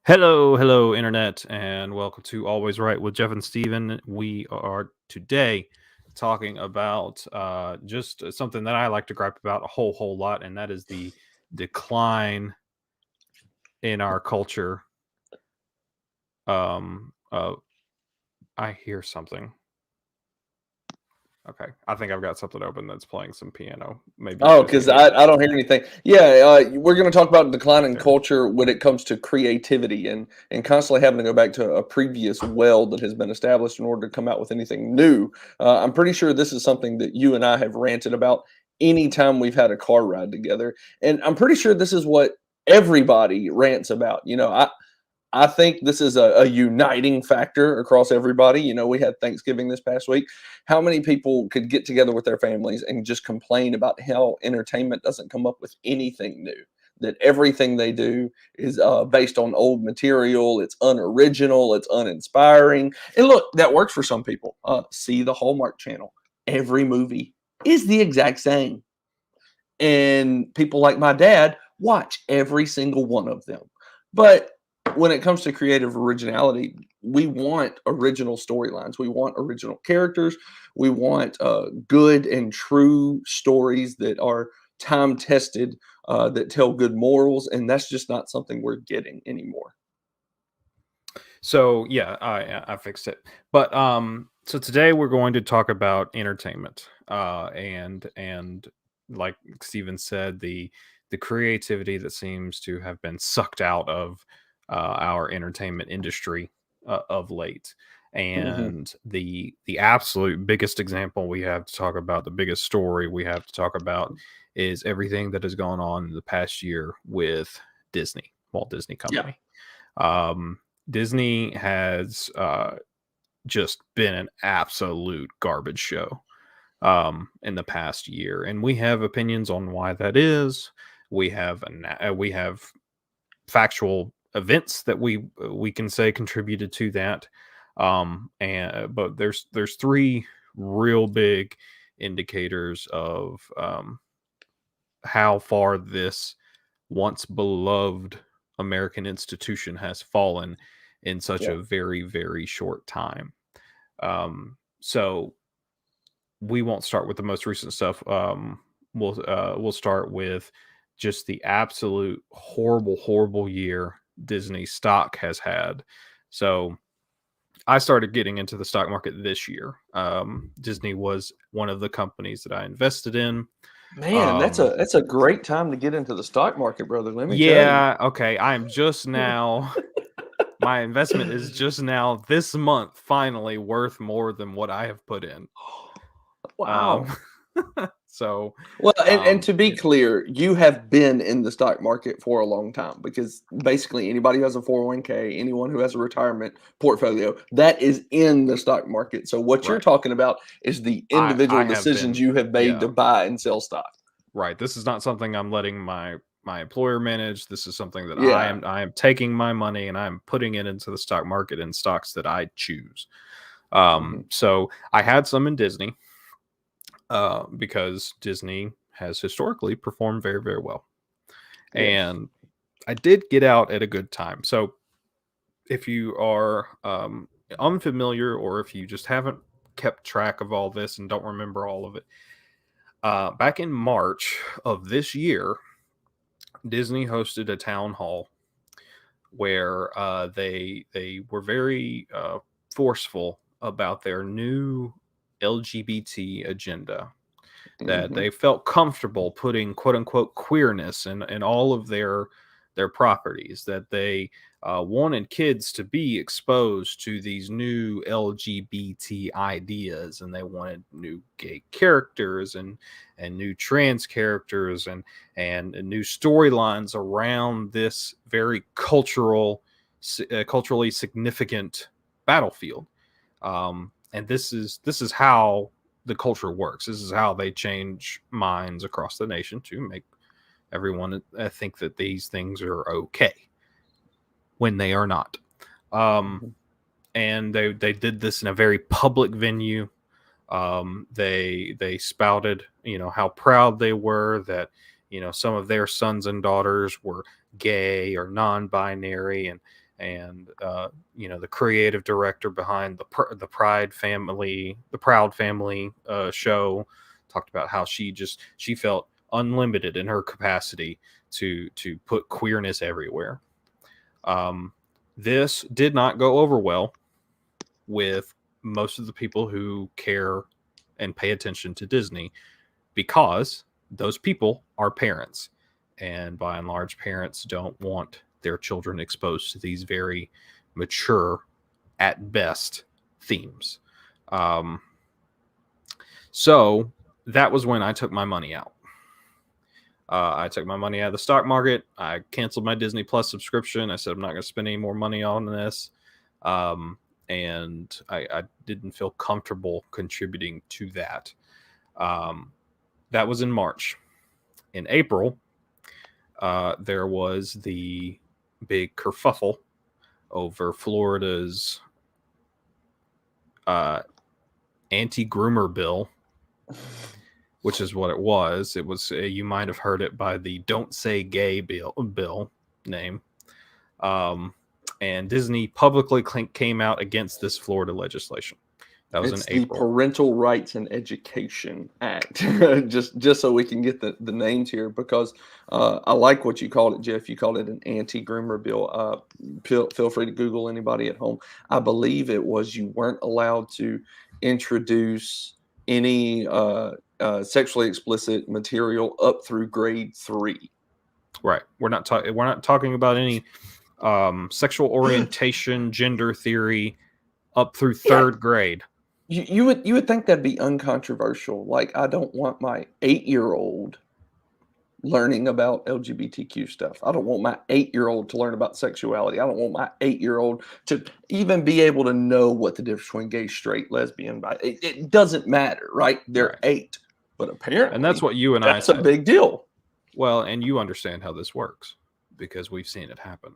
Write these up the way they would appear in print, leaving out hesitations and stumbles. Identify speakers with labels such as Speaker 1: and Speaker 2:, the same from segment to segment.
Speaker 1: Hello, Internet, and welcome to Always Right with Jeff and Steven. We are today talking about just something that I like to gripe about a whole lot, and that is the decline in our culture. Uh, I hear something. Okay, I think I've got something open that's playing some piano. Maybe it's
Speaker 2: Oh,
Speaker 1: just
Speaker 2: because
Speaker 1: me.
Speaker 2: I don't hear anything. Yeah, we're going to talk about declining
Speaker 1: There.
Speaker 2: culture when it comes to creativity and constantly having to go back to a previous well that has been established in order to come out with anything new. I'm pretty sure this is something that you and I have ranted about anytime we've had a car ride together, and I'm pretty sure this is what everybody rants about. I think this is a uniting factor across everybody. We had Thanksgiving this past week. How many people could get together with their families and just complain about how entertainment doesn't come up with anything new? That everything they do is based on old material. It's unoriginal. It's uninspiring. And look, that works for some people. See the Hallmark Channel. Every movie is the exact same. And people like my dad watch every single one of them. But when it comes to creative originality, we want original storylines. We want original characters. We want good and true stories that are time tested, that tell good morals. And that's just not something we're getting anymore.
Speaker 1: So yeah, I fixed it. But so today we're going to talk about entertainment. And like Steven said, the creativity that seems to have been sucked out of our entertainment industry of late.
Speaker 2: Hmm.
Speaker 1: And the absolute biggest example we have to talk about, the biggest story we have to talk about, is everything that has gone on in the past year with Disney, Walt Disney
Speaker 2: Yeah.
Speaker 1: Company. Um, Disney has just been an absolute garbage show in the past year, and we have opinions on why that is. We have factual events that we can say contributed to that. And but there's three real big indicators of how far this once beloved American institution has fallen in such
Speaker 2: Yeah.
Speaker 1: a very short time. So we won't start with the most recent stuff. We'll start with just the absolute horrible year Disney stock has had. So I started getting into the stock market this year. Disney was one of the companies that I invested in.
Speaker 2: Man, that's
Speaker 1: Um,
Speaker 2: a great time to get into the stock market, brother. Let me tell you.
Speaker 1: yeah, okay. I am just now my investment is just now this month finally worth more than what I have put in. Um,
Speaker 2: Wow.
Speaker 1: so,
Speaker 2: Well, and to be
Speaker 1: yeah,
Speaker 2: clear, you have been in the stock market for a long time because basically anybody who has a 401k, anyone who has a retirement portfolio, that is in the stock market. So what you're
Speaker 1: right.
Speaker 2: talking about is the
Speaker 1: I
Speaker 2: individual
Speaker 1: have
Speaker 2: decisions
Speaker 1: been,
Speaker 2: you have made
Speaker 1: yeah,
Speaker 2: to buy and sell stock.
Speaker 1: right. This is not something I'm letting my employer manage. This is something that
Speaker 2: Yeah.
Speaker 1: I am taking my money and I'm putting it into the stock market in stocks that I choose.
Speaker 2: Hmm.
Speaker 1: So I had some in Disney, because Disney has historically performed very well.
Speaker 2: Yes.
Speaker 1: And I did get out at a good time. So if you are unfamiliar, or if you just haven't kept track of all this and don't remember all of it, back in March of this year, Disney hosted a town hall where they were very forceful about their new LGBT agenda, that
Speaker 2: Hmm.
Speaker 1: they felt comfortable putting quote unquote queerness in all of their properties, that they wanted kids to be exposed to these new LGBT ideas, and they wanted new gay characters and new trans characters and new storylines around this very culturally significant battlefield. And this is how the culture works. This is how they change minds across the nation to make everyone think that these things are okay when they are not. Um,
Speaker 2: Hmm.
Speaker 1: and they did this in a very public venue. They spouted, how proud they were that some of their sons and daughters were gay or non-binary, and the creative director behind the Proud Family show, talked about how she felt unlimited in her capacity to put queerness everywhere. Um, this did not go over well with most of the people who care and pay attention to Disney, because those people are parents. And by and large, parents don't want their children exposed to these very mature, at best, themes. Um, so that was when I took my money out. I took my money out of the stock market. I canceled my Disney Plus subscription. I said I'm not going to spend any more money on this. And I didn't feel comfortable contributing to that. That was in March. In April, there was the big kerfuffle over Florida's anti-groomer bill, which is what it was. It was you might have heard it by the "Don't Say Gay" bill name. And Disney publicly came out against this Florida legislation. That was
Speaker 2: It's
Speaker 1: in
Speaker 2: the
Speaker 1: April.
Speaker 2: Parental Rights and Education Act. just so we can get the names here, because I like what you called it, Jeff. You called it an anti-groomer bill. Feel free to Google, anybody at home. I believe it was you weren't allowed to introduce any sexually explicit material up through grade 3.
Speaker 1: Right. We're not talking about any sexual orientation, gender theory up through third grade.
Speaker 2: You would think that'd be uncontroversial. Like, I don't want my 8-year-old learning about LGBTQ stuff. I don't want my 8-year-old to learn about sexuality. I don't want my 8-year-old to even be able to know what the difference between gay, straight, lesbian, bi. It doesn't matter, right? They're
Speaker 1: Right.
Speaker 2: 8, but apparently,
Speaker 1: And that's what you and I
Speaker 2: that's a
Speaker 1: said.
Speaker 2: big deal.
Speaker 1: Well, and you understand how this works because we've seen it happen.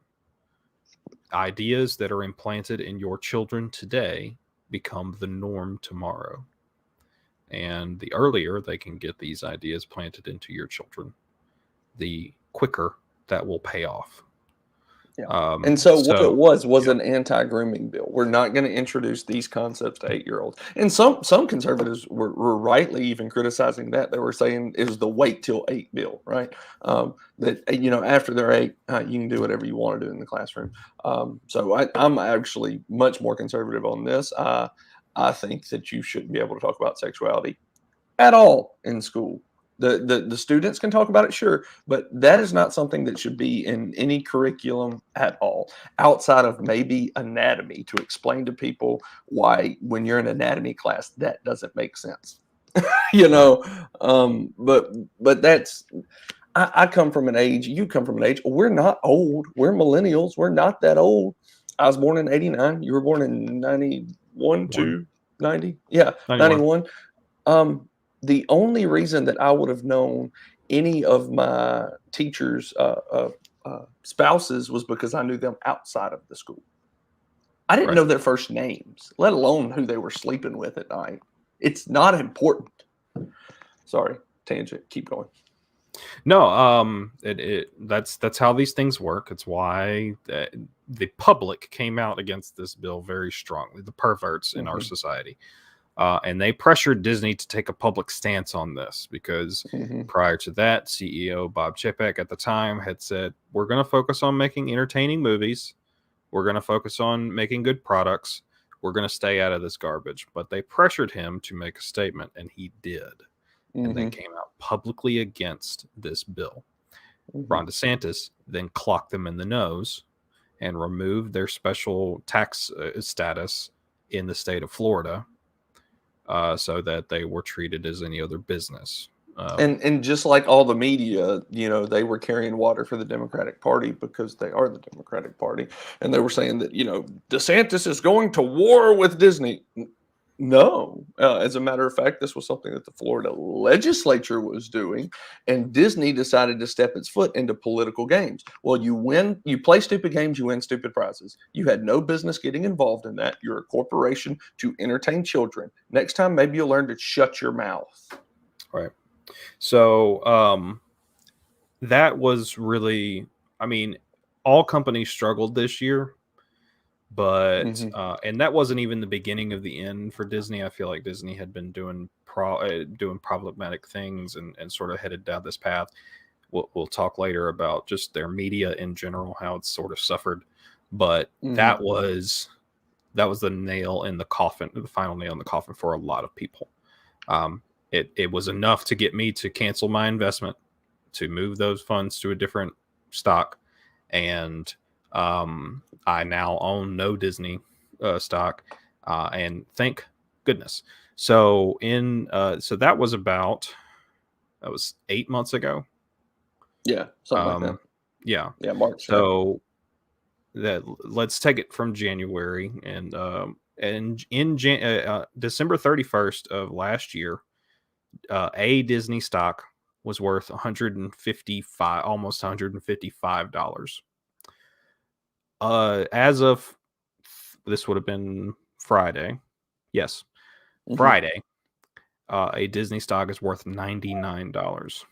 Speaker 1: Ideas that are implanted in your children today become the norm tomorrow. And the earlier they can get these ideas planted into your children, the quicker that will pay off.
Speaker 2: Yeah. And so what it was
Speaker 1: yeah,
Speaker 2: an anti-grooming bill. We're not going to introduce these concepts to 8-year-olds. And some conservatives were rightly even criticizing that. They were saying it was the wait till 8 bill, right? That after they're 8, you can do whatever you want to do in the classroom. So I'm actually much more conservative on this. I think that you shouldn't be able to talk about sexuality at all in school. The students can talk about it, sure, but that is not something that should be in any curriculum at all, outside of maybe anatomy, to explain to people why when you're in anatomy class that doesn't make sense. you
Speaker 1: right,
Speaker 2: know, but that's I come from an age, you come from an age. We're not old. We're millennials. We're not that old. I was born in '89. You were born in '91,
Speaker 1: one,
Speaker 2: 2, 90. Yeah,
Speaker 1: 91.
Speaker 2: '91. The only reason that I would have known any of my teachers' spouses was because I knew them outside of the school. I didn't
Speaker 1: Right.
Speaker 2: know their first names, let alone who they were sleeping with at night. It's not important. Sorry, tangent. Keep going.
Speaker 1: No, that's how these things work. It's why the public came out against this bill very strongly, the perverts in our
Speaker 2: Mhm,
Speaker 1: society. And they pressured Disney to take a public stance on this because
Speaker 2: mhm,
Speaker 1: prior to that, CEO Bob Chapek at the time had said, "We're going to focus on making entertaining movies. We're going to focus on making good products. We're going to stay out of this garbage." But they pressured him to make a statement, and he did. And they
Speaker 2: mhm,
Speaker 1: came out publicly against this bill.
Speaker 2: mhm.
Speaker 1: Ron DeSantis then clocked them in the nose and removed their special tax status in the state of Florida, so that they were treated as any other business.
Speaker 2: And just like all the media, they were carrying water for the Democratic Party because they are the Democratic Party, and they were saying that DeSantis is going to war with Disney. No, as a matter of fact, this was something that the Florida legislature was doing, and Disney decided to step its foot into political games. Well, you play stupid games, you win stupid prizes. You had no business getting involved in that. You're a corporation to entertain children. Next time, maybe you'll learn to shut your mouth.
Speaker 1: Right. So that was really, I mean, all companies struggled this year But
Speaker 2: Mhm.
Speaker 1: and that wasn't even the beginning of the end for Disney. I feel like Disney had been doing doing problematic things and sort of headed down this path. We'll talk later about just their media in general, how it's sort of suffered. But
Speaker 2: Mhm.
Speaker 1: that was the nail in the coffin, the final nail in the coffin for a lot of people. Um, it was enough to get me to cancel my investment, to move those funds to a different stock, and I now own no Disney stock, and thank goodness. So so that was 8 months ago.
Speaker 2: Yeah, something like that.
Speaker 1: Yeah.
Speaker 2: Yeah, March, yeah.
Speaker 1: So that let's take it from January and December 31st of last year, a Disney stock was worth 155, almost $155. As of this would have been Friday. Yes,
Speaker 2: Mhm.
Speaker 1: Friday. A Disney stock is worth $99.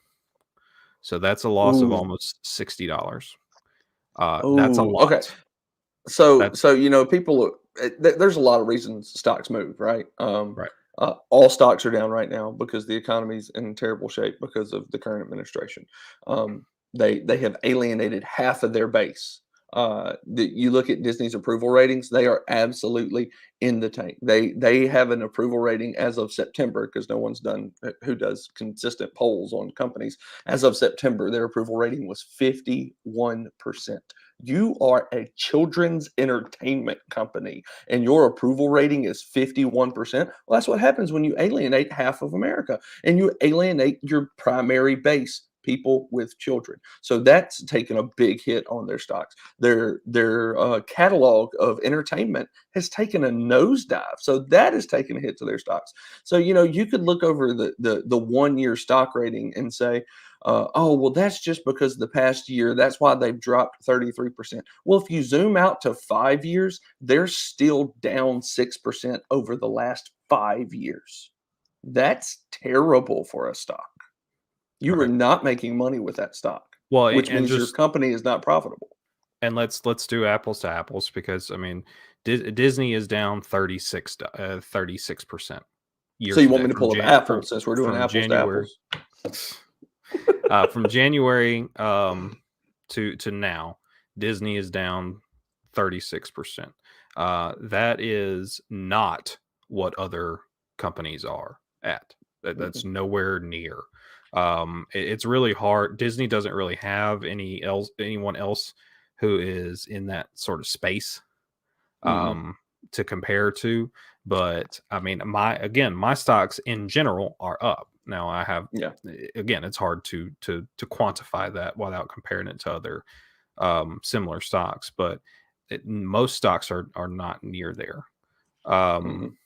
Speaker 1: So that's a loss of
Speaker 2: Ooh.
Speaker 1: almost $60. That's a
Speaker 2: Ooh, okay.
Speaker 1: lot.
Speaker 2: So
Speaker 1: That's
Speaker 2: people, there's a lot of reasons stocks move, right?
Speaker 1: right.
Speaker 2: All stocks are down right now because the economy's in terrible shape because of the current administration. Um, they have alienated half of their base. You look at Disney's approval ratings; they are absolutely in the tank. They have an approval rating as of September because no one's done who does consistent polls on companies. As of September, their approval rating was 51%. You are a children's entertainment company and your approval rating is 51%. Well, that's what happens when you alienate half of America and you alienate your primary base, people with children. So that's taken a big hit on their stocks. Their catalog of entertainment has taken a nosedive. So that has taken a hit to their stocks. So you could look over the 1 year stock rating and say, oh, well, that's just because the past year, that's why they've dropped 33%. Well, if you zoom out to 5 years, they're still down 6% over the last 5 years. That's terrible for a stock. You are
Speaker 1: Right.
Speaker 2: not making money with that stock,
Speaker 1: Well,
Speaker 2: which
Speaker 1: and
Speaker 2: means your
Speaker 1: just
Speaker 2: company is not profitable.
Speaker 1: and let's do apples to apples because I mean Disney is down 36% year
Speaker 2: So you
Speaker 1: to
Speaker 2: want me
Speaker 1: date
Speaker 2: to pull up Apple since we're doing
Speaker 1: from
Speaker 2: apples to
Speaker 1: January
Speaker 2: apples?
Speaker 1: from January to now. Disney is down 36%. That is not what other companies are at. That's
Speaker 2: Mm-mm,
Speaker 1: nowhere near. It's really hard. Disney doesn't really have anyone else who is in that sort of space
Speaker 2: mm-mm.
Speaker 1: to compare to. But I mean, my stocks in general are up. Now I have
Speaker 2: Yeah.
Speaker 1: again, it's hard to quantify that without comparing it to other similar stocks, but most stocks are not near there. Um,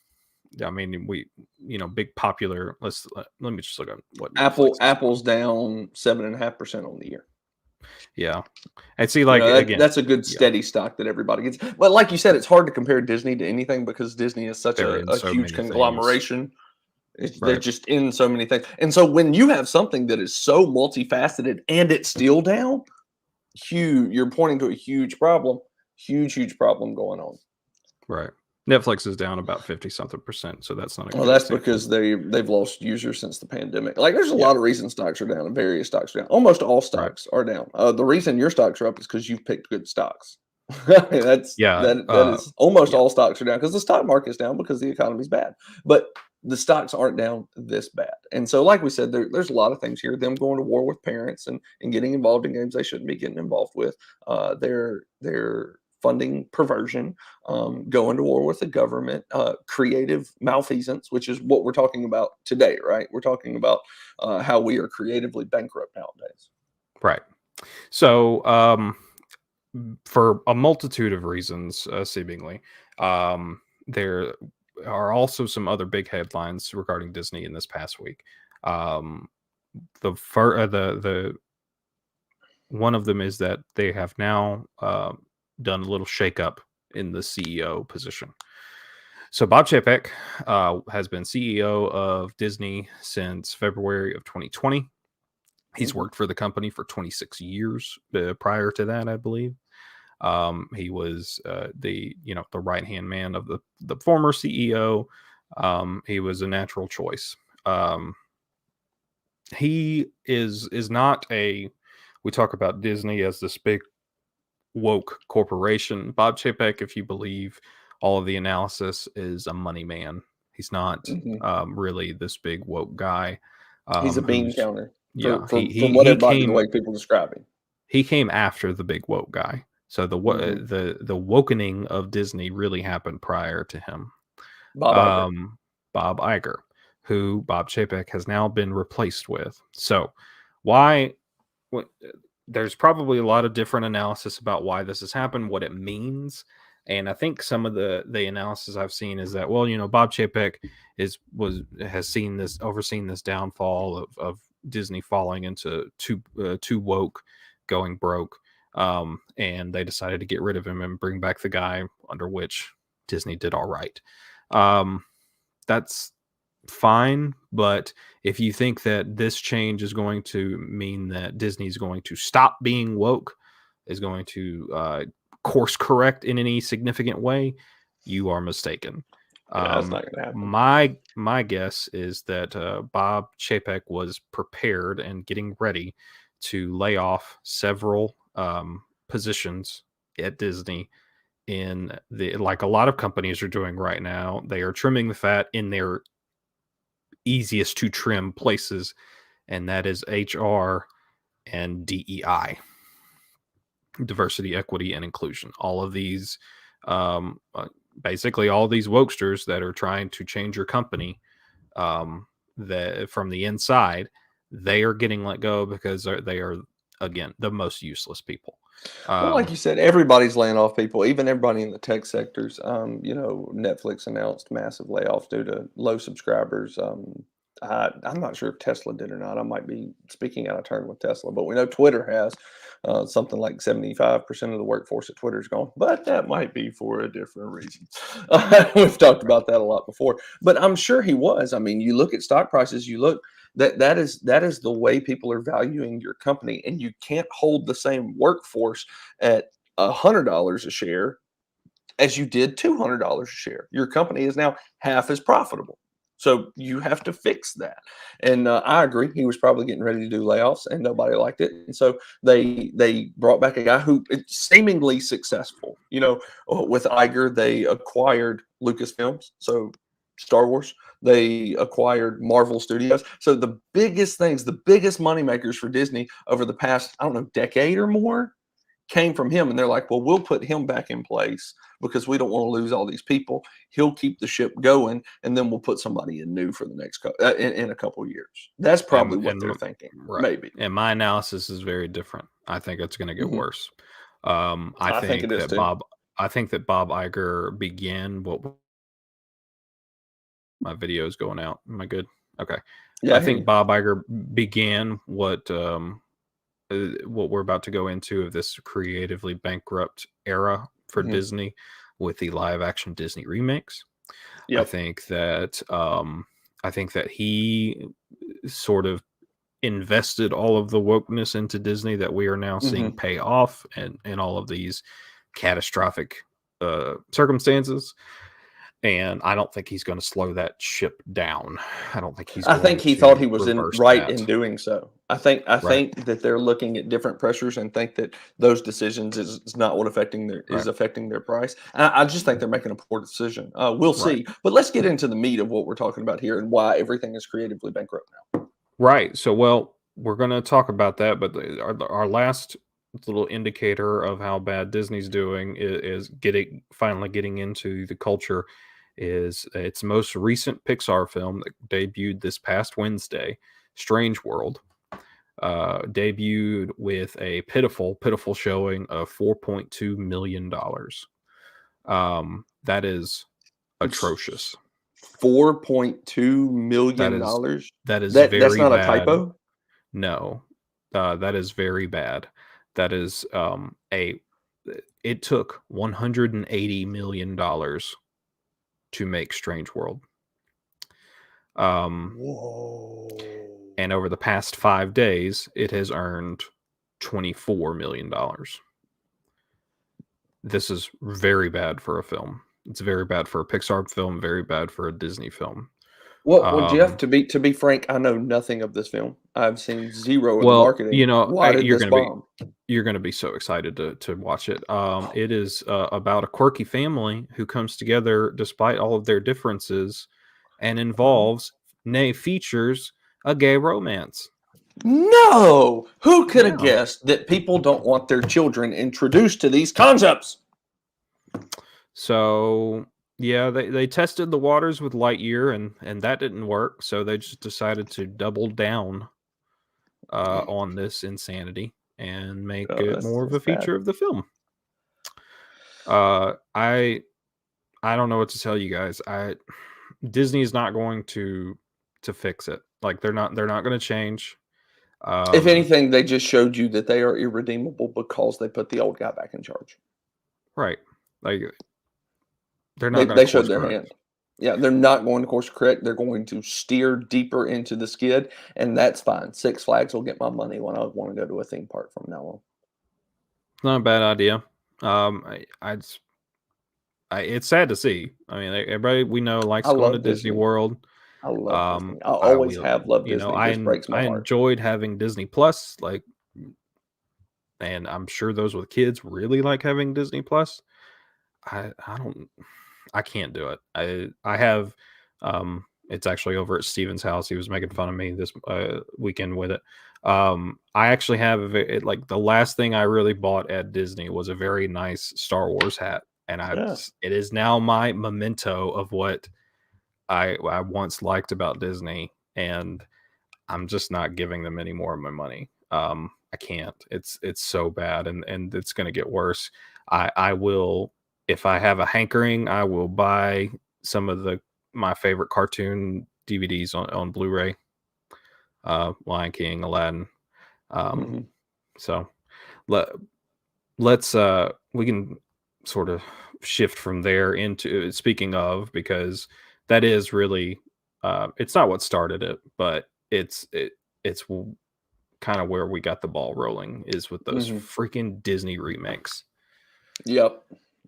Speaker 2: Mhm.
Speaker 1: I mean, big popular. Let me just look at what
Speaker 2: Apple
Speaker 1: Netflix is
Speaker 2: Apple's down 7.5% on the year.
Speaker 1: Yeah, and see, like again,
Speaker 2: That's a good
Speaker 1: yeah,
Speaker 2: steady stock that everybody gets. But like you said, it's hard to compare Disney to anything because Disney is such
Speaker 1: they're
Speaker 2: a,
Speaker 1: in
Speaker 2: a
Speaker 1: so
Speaker 2: huge
Speaker 1: many things,
Speaker 2: conglomeration. They're
Speaker 1: right?
Speaker 2: just in so many things. And so when you have something that is so multifaceted and it's still down, you're pointing to a huge problem going on.
Speaker 1: Right. Netflix is down about 50 something percent, so that's not a
Speaker 2: Well,
Speaker 1: good
Speaker 2: that's
Speaker 1: example.
Speaker 2: because they've lost users since the pandemic. Like, there's a
Speaker 1: Yeah,
Speaker 2: lot of reasons stocks are down, and various stocks are down. Almost all
Speaker 1: right.
Speaker 2: stocks are down. The reason your stocks are up is because you've picked good stocks. That's
Speaker 1: Yeah,
Speaker 2: that is almost
Speaker 1: yeah,
Speaker 2: all stocks are down because the stock market is down because the economy's bad. But the stocks aren't down this bad. And so, like we said, there's a lot of things here. Them going to war with parents and getting involved in games they shouldn't be getting involved with. Their funding perversion, going to war with the government, creative malfeasance, which is what we're talking about today, right? We're talking about how we are creatively bankrupt nowadays.
Speaker 1: right. So, for a multitude of reasons, seemingly, there are also some other big headlines regarding Disney in this past week. Um, the one of them is that they have now done a little shakeup in the CEO position. So Bob Chapek has been CEO of Disney since February of 2020. He's
Speaker 2: Mhm.
Speaker 1: worked for the company for 26 years prior to that, I believe. He was the right hand man of the former CEO. He was a natural choice. He is not a. We talk about Disney as this big woke corporation. Bob Chapek, if you believe all of the analysis, is a money man. He's not
Speaker 2: Hmm.
Speaker 1: really this big woke guy.
Speaker 2: He's a bean
Speaker 1: Who's
Speaker 2: counter
Speaker 1: yeah
Speaker 2: for what everybody the
Speaker 1: came
Speaker 2: way people describe him.
Speaker 1: he came after the big woke guy. So
Speaker 2: Hmm.
Speaker 1: the wokening of Disney really happened prior to him.
Speaker 2: Bob Iger.
Speaker 1: Um, Bob Iger, who Bob Chapek has now been replaced with. So why? What, there's probably a lot of different analysis about why this has happened, what it means. And I think some of the analysis I've seen is that, well, Bob Chapek has overseen this downfall of Disney falling into too woke, going broke, and they decided to get rid of him and bring back the guy under which Disney did all right. Um, that's fine, but if you think that this change is going to mean that Disney is going to stop being woke, is going to course correct in any significant way, you are mistaken.
Speaker 2: Yeah, that's not going to happen.
Speaker 1: My guess is that Bob Chapek was prepared and getting ready to lay off several positions at Disney in the like a lot of companies are doing right now. They are trimming the fat in their easiest to trim places, and that is HR and DEI, diversity, equity, and inclusion. All of these, um, uh, basically, all these wokesters that are trying to change your company, that from the inside, they are getting let go because they are again the most useless people.
Speaker 2: Well, like
Speaker 1: Um,
Speaker 2: you said, everybody's laying off people, even everybody in the tech sectors. Netflix announced massive layoffs due to low subscribers. I'm not sure if Tesla did or not. I might be speaking out of turn with Tesla, but we know Twitter has something like 75% of the workforce at Twitter is gone. But that might be for a different reason. We've talked about that a lot before. But I'm sure he was. I mean, you look at stock prices, you look that is the way people are valuing your company, and you can't hold the same workforce at $100 a share as you did $200 a share. Your company is now half as profitable. So you have to fix that. And I agree. He was probably getting ready to do layoffs, and nobody liked it. And so they brought back a guy who is seemingly successful. With Iger, they acquired Lucasfilms, so Star Wars. They acquired Marvel Studios. So the biggest things, the biggest moneymakers for Disney over the past, I don't know, decade or more came from him. And they're like, well, we'll put him back in place because we don't want to lose all these people. He'll keep the ship going, and then we'll put somebody in new for the next in a couple of years. That's probably what they're thinking.
Speaker 1: right,
Speaker 2: Maybe.
Speaker 1: and my analysis is very different. I think it's going to get
Speaker 2: Hmm.
Speaker 1: worse. Um, I
Speaker 2: I think it
Speaker 1: think
Speaker 2: is
Speaker 1: that
Speaker 2: too.
Speaker 1: Bob I think that Bob Iger began what my video is going out. Am I good? Okay.
Speaker 2: Yeah,
Speaker 1: I
Speaker 2: I hear
Speaker 1: think
Speaker 2: you.
Speaker 1: Bob Iger began what we're about to go into of this creatively bankrupt era for
Speaker 2: Hmm.
Speaker 1: Disney with the live action Disney remakes. I
Speaker 2: Yep.
Speaker 1: think that he sort of invested all of the wokeness into Disney that we are now seeing
Speaker 2: Hmm.
Speaker 1: pay off and in all of these catastrophic circumstances. And I don't think he's going to slow that ship down. I don't think he's
Speaker 2: I think
Speaker 1: going
Speaker 2: he thought
Speaker 1: to
Speaker 2: he was in
Speaker 1: reverse
Speaker 2: right
Speaker 1: that.
Speaker 2: in doing so. I
Speaker 1: Right.
Speaker 2: think that they're looking at different pressures and think that those decisions is not what
Speaker 1: Right.
Speaker 2: affecting their price. I just think they're making a poor decision. We'll
Speaker 1: Right.
Speaker 2: see. But let's get into the meat of what we're talking about here and why everything is creatively bankrupt now.
Speaker 1: Right. So, well, we're going to talk about that, but our last little indicator of how bad Disney's doing is getting finally getting into the culture is its most recent Pixar film that debuted this past Wednesday, Strange World, debuted with a pitiful showing of $4.2 million. That is
Speaker 2: It's
Speaker 1: atrocious.
Speaker 2: $4.2
Speaker 1: That
Speaker 2: million
Speaker 1: is
Speaker 2: dollars.
Speaker 1: that is
Speaker 2: That's
Speaker 1: very
Speaker 2: not a
Speaker 1: bad.
Speaker 2: typo.
Speaker 1: No, that is very bad. That is a. It took $180 million to make Strange World. Um,
Speaker 2: Whoa.
Speaker 1: and over the past 5 days, it has earned $24 million. this is very bad for a film. It's very bad for a Pixar film, very bad for a Disney film.
Speaker 2: Well, Jeff,
Speaker 1: Um,
Speaker 2: to be frank, I know nothing of this film. I've seen zero of the
Speaker 1: well,
Speaker 2: marketing. Why did this bomb?
Speaker 1: you're gonna be so excited to watch it. It is about a quirky family who comes together despite all of their differences, and
Speaker 2: Mhm.
Speaker 1: involves, nay, features a gay romance.
Speaker 2: No! Who could have
Speaker 1: Yeah.
Speaker 2: guessed that people don't want their children introduced to these concepts?
Speaker 1: So yeah, they tested the waters with Lightyear, and that didn't work. So they just decided to double down on this insanity and make it more of
Speaker 2: That's
Speaker 1: a
Speaker 2: bad.
Speaker 1: feature of the film. Uh, I I don't know what to tell you guys. I Disney is not going to fix it. Like they're not going to change.
Speaker 2: If
Speaker 1: Um,
Speaker 2: anything, they just showed you that they are irredeemable because they put the old guy back in charge.
Speaker 1: right. Like they're not going to
Speaker 2: They showed
Speaker 1: course
Speaker 2: their
Speaker 1: correct.
Speaker 2: hand. Yeah, they're not going to course correct. They're going to steer deeper into the skid, and that's fine. Six Flags will get my money when I want to go to a theme park from now on.
Speaker 1: It's not a bad idea. It's sad to see. I mean, everybody we know likes
Speaker 2: I
Speaker 1: going to
Speaker 2: love
Speaker 1: Disney
Speaker 2: Disney.
Speaker 1: World.
Speaker 2: I love Disney. I
Speaker 1: I
Speaker 2: always
Speaker 1: will,
Speaker 2: have loved Disney. Just breaks my
Speaker 1: I
Speaker 2: heart.
Speaker 1: enjoyed having Disney Plus, like, and I'm sure those with kids really like having Disney Plus. I don't, I can't do it. I have, it's actually over at Steven's house. He was making fun of me this weekend with it. I actually have like the last thing I really bought at Disney was a very nice Star Wars hat, and
Speaker 2: Yeah.
Speaker 1: it is now my memento of what I once liked about Disney, and I'm just not giving them any more of my money. I can't. It's so bad, and it's gonna get worse. I will, if I have a hankering, I will buy some of the my favorite cartoon DVDs on Blu-ray. Lion King, Aladdin. Um,
Speaker 2: Mhm.
Speaker 1: so let let's we can sort of shift from there into speaking of, because that is really it's not what started it, but it's kind of where we got the ball rolling, is with those
Speaker 2: Mhm.
Speaker 1: freaking Disney remakes.
Speaker 2: Yep.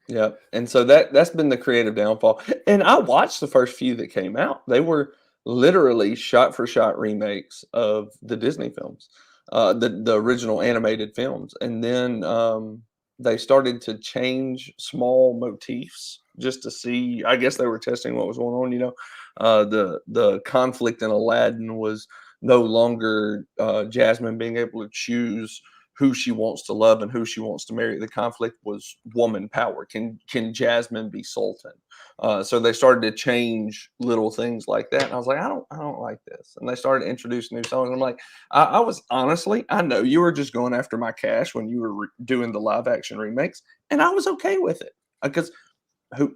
Speaker 2: Yep. And so that's been the creative downfall. And I watched the first few that came out. They were literally shot for shot remakes of the Disney films, the original animated films. And then they started to change small motifs just to see. I guess they were testing what was going on. The conflict in Aladdin was no longer Jasmine being able to choose who she wants to love and who she wants to marry. The conflict was woman power. Can Jasmine be sultan? So they started to change little things like that. And I was like, I don't like this. And they started introducing new songs. I'm like, I was honestly, I know you were just going after my cash when you were doing the live action remakes, and I was okay with it because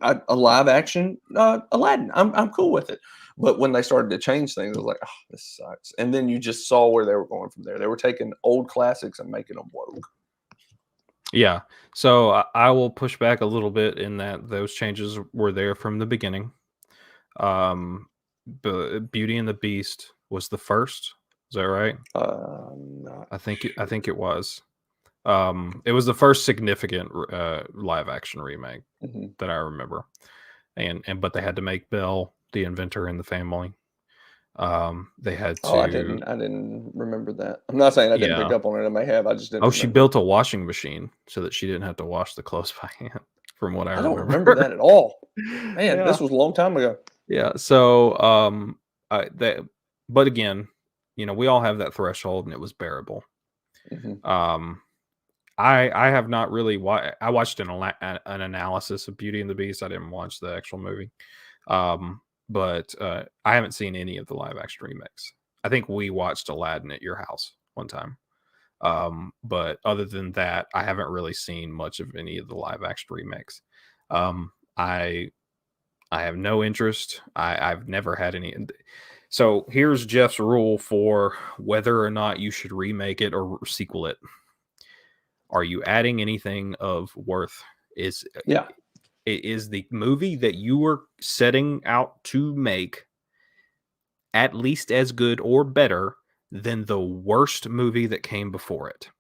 Speaker 2: a live action Aladdin, I'm cool with it. But when they started to change things, I was like, oh, this sucks. And then you just saw where they were going from there. They were taking old classics and making them woke.
Speaker 1: Yeah, so I will push back a little bit in that those changes were there from the beginning. um Beauty and the Beast was the first, is that right?
Speaker 2: Not
Speaker 1: I think
Speaker 2: sure.
Speaker 1: it was. It was the first significant live action remake
Speaker 2: Mhm.
Speaker 1: that I remember, and but they had to make Belle the inventor in the family. They had
Speaker 2: Oh,
Speaker 1: to,
Speaker 2: I didn't remember that. I'm not saying I didn't pick
Speaker 1: yeah.
Speaker 2: up on it. I may have. I just didn't
Speaker 1: Oh, she
Speaker 2: remember it.
Speaker 1: built a washing machine so that she didn't have to wash the clothes by hand, from what I
Speaker 2: I don't remember
Speaker 1: remember.
Speaker 2: that at all. Man,
Speaker 1: Yeah,
Speaker 2: this was a long time ago.
Speaker 1: yeah. So, that, but again, we all have that threshold, and it was bearable.
Speaker 2: Mhm.
Speaker 1: Um, I have not really I watched an analysis of Beauty and the Beast. I didn't watch the actual movie. Um, but I haven't seen any of the live action remakes. I think we watched Aladdin at your house one time. But other than that, I haven't really seen much of any of the live action remakes. Um, I have no interest. I've never had any. So here's Jeff's rule for whether or not you should remake it or sequel it. Are you adding anything of worth? Is
Speaker 2: Yeah.
Speaker 1: is the movie that you were setting out to make at least as good or better than the worst movie that came before it?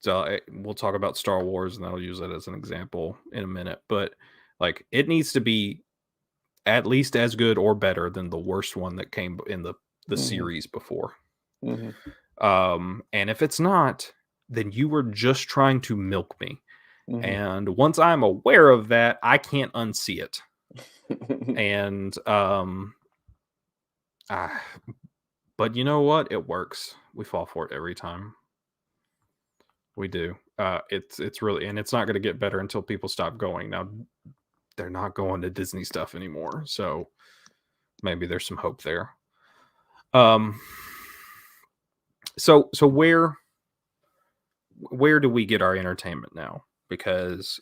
Speaker 1: So we'll talk about Star Wars, and I'll use that as an example in a minute. But like, it needs to be at least as good or better than the worst one that came in the
Speaker 2: Mhm,
Speaker 1: series before.
Speaker 2: mhm,
Speaker 1: And if it's not, then you were just trying to milk me.
Speaker 2: mhm.
Speaker 1: And once I'm aware of that, I can't unsee it. And ah, but you know what? It works. We fall for it every time. We do. It's really, and it's not going to get better until people stop going. Now they're not going to Disney stuff anymore, so maybe there's some hope there. Um, so where do we get our entertainment now? Because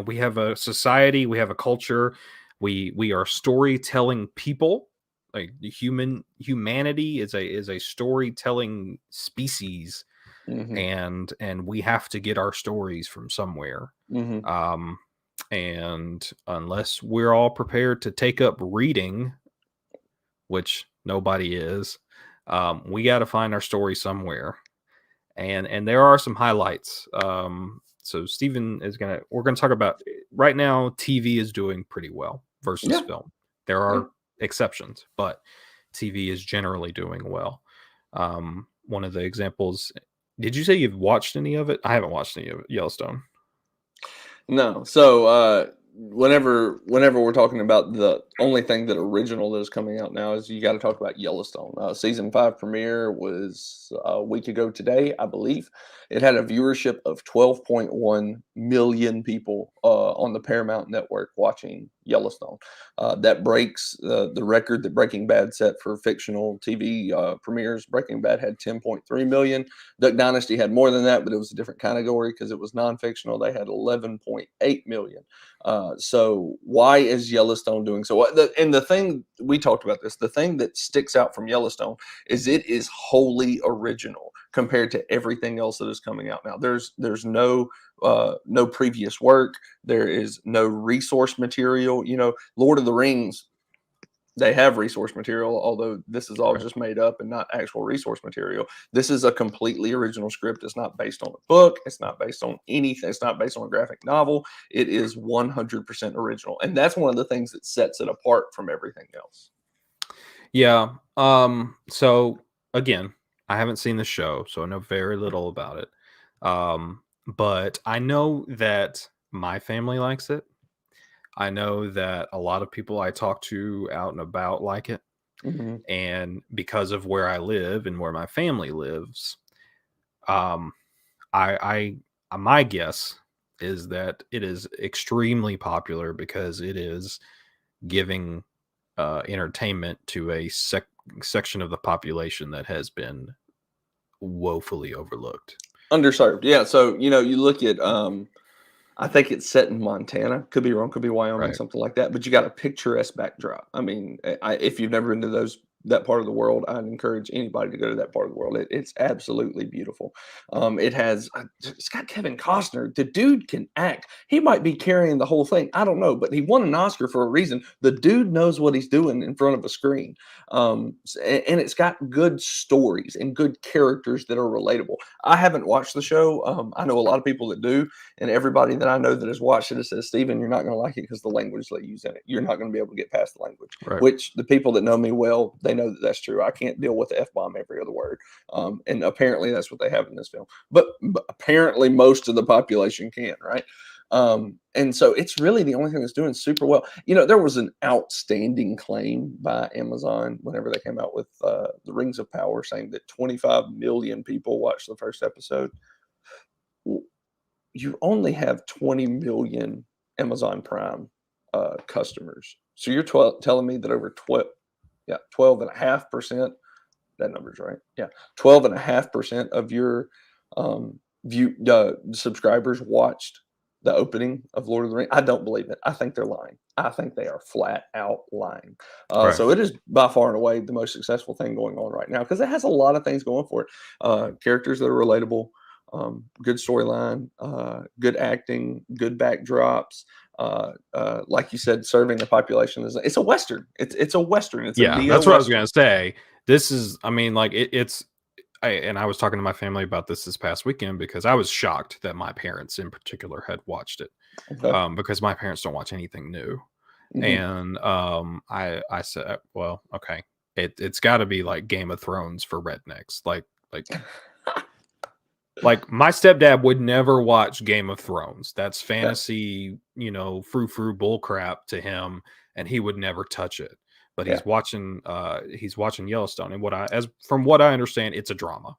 Speaker 1: we have a society, we have a culture, we are storytelling people. Like humanity is a storytelling species,
Speaker 2: Mhm,
Speaker 1: and we have to get our stories from somewhere.
Speaker 2: mhm.
Speaker 1: Um, and unless we're all prepared to take up reading, which nobody is, we got to find our story somewhere. And there are some highlights. So Stephen is we're gonna talk about right now. TV is doing pretty well versus
Speaker 2: Yeah,
Speaker 1: film. There
Speaker 2: yeah.
Speaker 1: are exceptions, but TV is generally doing well. One of the examples. Did you say you've watched any of it? I haven't watched any of it, Yellowstone.
Speaker 2: No. So, whenever we're talking about the only thing that original that is coming out now is you got to talk about Yellowstone. Season 5 premiere was a week ago today, I believe. It had a viewership of 12.1 million people on the Paramount network watching Yellowstone. That breaks the record that Breaking Bad set for fictional TV premieres. Breaking Bad had 10.3 million. Duck Dynasty had more than that, but it was a different category because it was non-fictional. They had 11.8 million. So why is Yellowstone doing so? And the thing we talked about this, the thing that sticks out from Yellowstone is it is wholly original compared to everything else that is coming out now. There's no previous work. There is no resource material. Lord of the Rings, they have resource material, although this is all
Speaker 1: Right.
Speaker 2: just made up and not actual resource material. This is a completely original script. It's not based on a book. It's not based on anything. It's not based on a graphic novel. It is 100% original. And that's one of the things that sets it apart from everything else.
Speaker 1: Yeah. So again, I haven't seen the show, so I know very little about it. But I know that my family likes it. I know that a lot of people I talk to out and about like it.
Speaker 2: Hmm.
Speaker 1: And because of where I live and where my family lives, um, my guess is that it is extremely popular because it is giving entertainment to a section of the population that has been woefully overlooked.
Speaker 2: Underserved. Yeah. So, you look at I think it's set in Montana. Could be wrong. Could be Wyoming,
Speaker 1: Right.
Speaker 2: something like that. But you got a picturesque backdrop. I mean, if you've never been to that part of the world, I'd encourage anybody to go to that part of the world. It's absolutely beautiful. It's got Kevin Costner. The dude can act. He might be carrying the whole thing. I don't know, but he won an Oscar for a reason. The dude knows what he's doing in front of a screen. And it's got good stories and good characters that are relatable. I haven't watched the show. I know a lot of people that do, and everybody that I know that has watched it has said, Steven, you're not going to like it because the language they use in it. You're not going to be able to get past the language,
Speaker 1: Right.
Speaker 2: which the people that know me well, they know that that's true. I can't deal with the F bomb every other word. And apparently that's what they have in this film. But apparently most of the population can, right? And so it's really the only thing that's doing super well. There was an outstanding claim by Amazon whenever they came out with the Rings of Power saying that 25 million people watched the first episode. You only have 20 million Amazon Prime customers. So you're telling me that over 12.5%, that number's right. Yeah, 12.5% of your subscribers watched the opening of Lord of the Rings. I don't believe it. I think they're lying. I think they are flat out lying.
Speaker 1: Right.
Speaker 2: So it is by far and away the most successful thing going on right now because it has a lot of things going for it. Characters that are relatable, good storyline, good acting, good backdrops. Like you said, serving the population it's a western. It's a western. It's a
Speaker 1: Yeah,
Speaker 2: neo
Speaker 1: that's what I was
Speaker 2: western.
Speaker 1: gonna say. This is, I mean, like it's. I was talking to my family about this past weekend because I was shocked that my parents in particular had watched it,
Speaker 2: Okay.
Speaker 1: because my parents don't watch anything new.
Speaker 2: Mhm.
Speaker 1: And I said, well, okay, it's got to be like Game of Thrones for rednecks. Like my stepdad would never watch Game of Thrones. That's
Speaker 2: Yeah.
Speaker 1: fantasy, frou-frou bull crap to him, and he would never touch it. But
Speaker 2: Yeah.
Speaker 1: he's watching Yellowstone, and as from what I understand, it's a drama.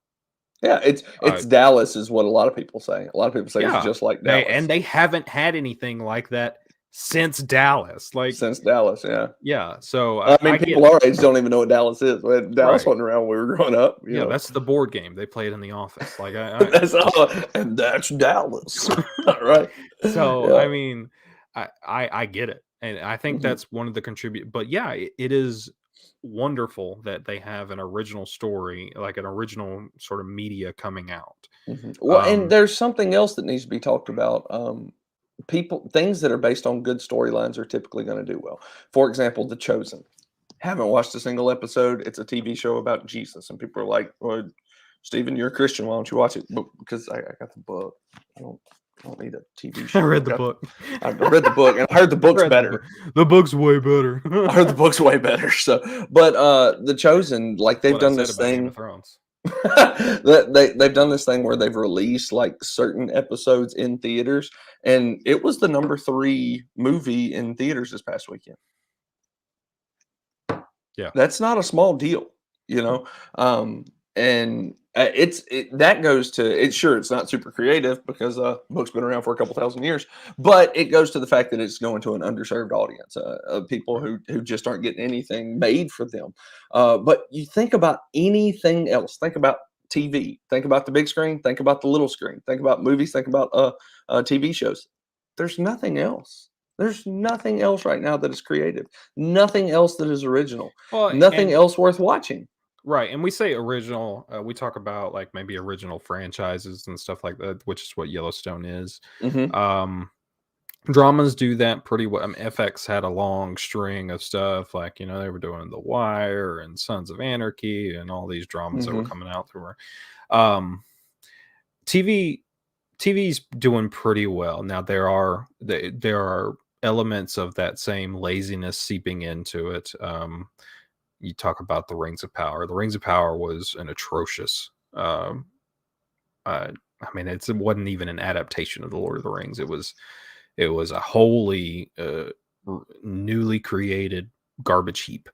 Speaker 2: Yeah,
Speaker 1: Uh,
Speaker 2: it's Dallas is what a lot of people say. A lot of people say it's
Speaker 1: yeah,
Speaker 2: just like
Speaker 1: they
Speaker 2: Dallas.
Speaker 1: they haven't had anything like that since Dallas. Like,
Speaker 2: Since Dallas, yeah.
Speaker 1: yeah, so
Speaker 2: I
Speaker 1: I
Speaker 2: mean,
Speaker 1: get
Speaker 2: people
Speaker 1: it.
Speaker 2: our age don't even know what Dallas is. Well, Dallas
Speaker 1: Right.
Speaker 2: wasn't around when we were growing up,
Speaker 1: Yeah, that's the board game they played in the office. Like
Speaker 2: That's all, and that's Dallas, right?
Speaker 1: so
Speaker 2: Yeah.
Speaker 1: I mean, I get it, and I think
Speaker 2: Mhm,
Speaker 1: that's one of the contribute. But yeah, it is wonderful that they have an original story, like an original sort of media coming out.
Speaker 2: mhm. Well, and
Speaker 1: Um,
Speaker 2: there's something else that needs to be talked about. People things that are based on good storylines are typically gonna do well. For example, The Chosen. Haven't watched a single episode. It's a TV show about Jesus, and people are like, "Well, Steven, you're a Christian. Why don't you watch it?" But because I got the book. I don't I don't need a TV
Speaker 1: I
Speaker 2: show.
Speaker 1: read the book.
Speaker 2: I read the book, and I heard the
Speaker 1: I
Speaker 2: book's
Speaker 1: read the book.
Speaker 2: better.
Speaker 1: The book's way better.
Speaker 2: I heard the book's way better. So, but The Chosen, like
Speaker 1: That's
Speaker 2: they've
Speaker 1: what I
Speaker 2: done
Speaker 1: said
Speaker 2: this
Speaker 1: about Game of
Speaker 2: thing.
Speaker 1: Thrones.
Speaker 2: They've done this thing where they've released like certain episodes in theaters, and it was the number 3 movie in theaters this past weekend.
Speaker 1: Yeah.
Speaker 2: That's not a small deal, you know? And that goes to it. Sure, it's not super creative because book's been around for a couple thousand years, but it goes to the fact that it's going to an underserved audience of people
Speaker 1: Right.
Speaker 2: who just aren't getting anything made for them. But you think about anything else. Think about TV. Think about the big screen. Think about the little screen. Think about movies. Think about TV shows. There's nothing else. There's nothing else right now that is creative. Nothing else that is original.
Speaker 1: Well,
Speaker 2: Nothing
Speaker 1: and
Speaker 2: else worth watching.
Speaker 1: right, and we say original, we talk about, like, maybe original franchises and stuff like that, which is what Yellowstone is.
Speaker 2: Mhm,
Speaker 1: Um, Dramas do that pretty well. I mean, FX had a long string of stuff, like, they were doing The Wire and Sons of Anarchy and all these dramas that were
Speaker 2: mhm,
Speaker 1: coming out through um, TV TV's doing pretty well. Now there are elements of that same laziness seeping into it. You talk about the Rings of Power. The Rings of Power was an atrocious. I mean, it wasn't even an adaptation of the Lord of the Rings. It was a wholly newly created garbage heap.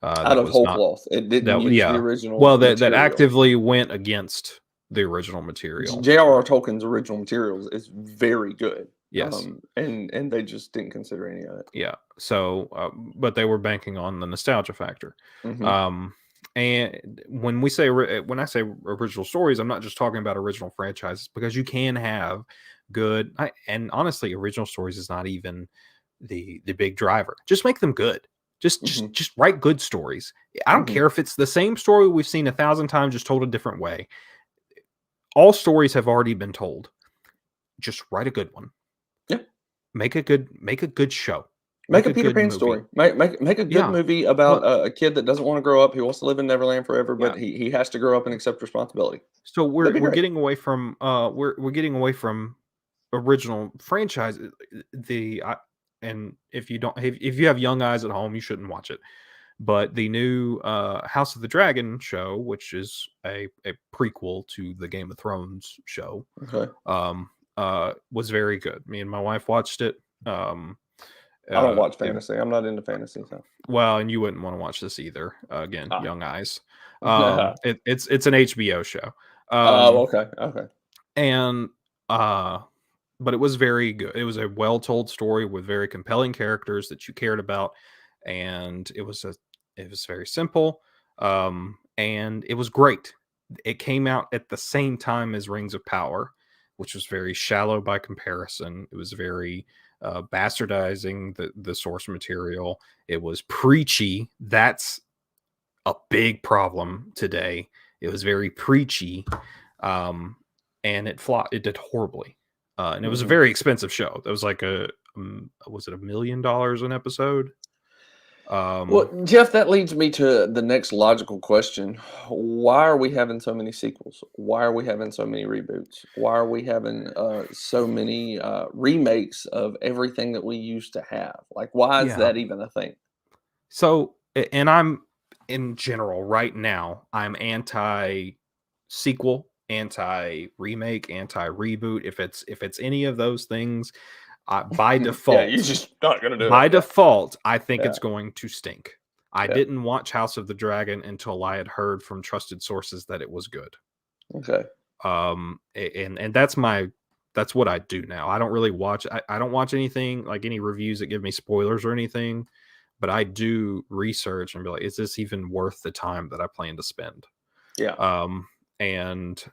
Speaker 2: out
Speaker 1: That
Speaker 2: of
Speaker 1: was
Speaker 2: whole
Speaker 1: not
Speaker 2: cloth. It didn't
Speaker 1: that.
Speaker 2: use the
Speaker 1: Yeah,
Speaker 2: original
Speaker 1: well, that
Speaker 2: material.
Speaker 1: actively went against the original material.
Speaker 2: J.R.R. Tolkien's original materials is very good,
Speaker 1: Yes.
Speaker 2: and they just didn't consider any of it.
Speaker 1: Yeah. So, but they were banking on the nostalgia factor.
Speaker 2: Mhm,
Speaker 1: Um, and when I say original stories, I'm not just talking about original franchises because you can have good. And honestly, original stories is not even the big driver. Just make them good. Just just
Speaker 2: mhm,
Speaker 1: just write good stories. I don't
Speaker 2: mhm.
Speaker 1: care if it's the same story we've seen 1,000 times, just told a different way. All stories have already been told. Just write a good one.
Speaker 2: Yeah.
Speaker 1: Make a good show.
Speaker 2: Make
Speaker 1: Make
Speaker 2: a
Speaker 1: a
Speaker 2: Peter
Speaker 1: good
Speaker 2: Pan
Speaker 1: movie.
Speaker 2: story. Make a good
Speaker 1: Yeah.
Speaker 2: movie about
Speaker 1: Well,
Speaker 2: a kid that doesn't wanna grow up. He wants to live in Neverland forever,
Speaker 1: yeah.
Speaker 2: but he has to grow up and accept responsibility.
Speaker 1: So
Speaker 2: That'd
Speaker 1: we're
Speaker 2: be
Speaker 1: we're
Speaker 2: great.
Speaker 1: getting away from we're getting away from original franchises. The and if you have young eyes at home, you shouldn't watch it. But the new House of the Dragon show, which is a prequel to the Game of Thrones show,
Speaker 2: Okay.
Speaker 1: was very good. Me and my wife watched it.
Speaker 2: I don't
Speaker 1: Uh,
Speaker 2: watch
Speaker 1: it
Speaker 2: fantasy. I'm not into fantasy, so
Speaker 1: Well, and you wouldn't want to watch this either. Again,
Speaker 2: ah.
Speaker 1: young eyes. It's an HBO show.
Speaker 2: Oh,
Speaker 1: Um,
Speaker 2: okay, okay.
Speaker 1: and uh, but it was very good. It was a well-told story with very compelling characters that you cared about, and it was very simple. And it was great. It came out at the same time as Rings of Power, which was very shallow by comparison. It was very bastardizing the source material. It was preachy. That's a big problem today. It was very preachy, um, and it flopped. It did horribly, and it was a
Speaker 2: Mhm.
Speaker 1: very expensive show. That was like was it $1 million an episode? Um,
Speaker 2: Well, Jeff, that leads me to the next logical question. Why are we having so many sequels? Why are we having so many reboots? Why are we having so many remakes of everything that we used to have? Like, why is
Speaker 1: yeah.
Speaker 2: that even a thing?
Speaker 1: So, and I'm in general right now, I'm anti sequel, anti remake, anti reboot. If it's any of those things, by
Speaker 2: Yeah, you're
Speaker 1: default,
Speaker 2: just not gonna do it.
Speaker 1: by
Speaker 2: Yeah,
Speaker 1: default, I think
Speaker 2: yeah,
Speaker 1: it's going to stink. I
Speaker 2: yeah.
Speaker 1: didn't watch House of the Dragon until I had heard from trusted sources that it was good.
Speaker 2: Okay.
Speaker 1: And that's what I do now. I don't really watch. I don't watch anything like any reviews that give me spoilers or anything, but I do research and be like, is this even worth the time that I plan to spend?
Speaker 2: Yeah.
Speaker 1: Um, and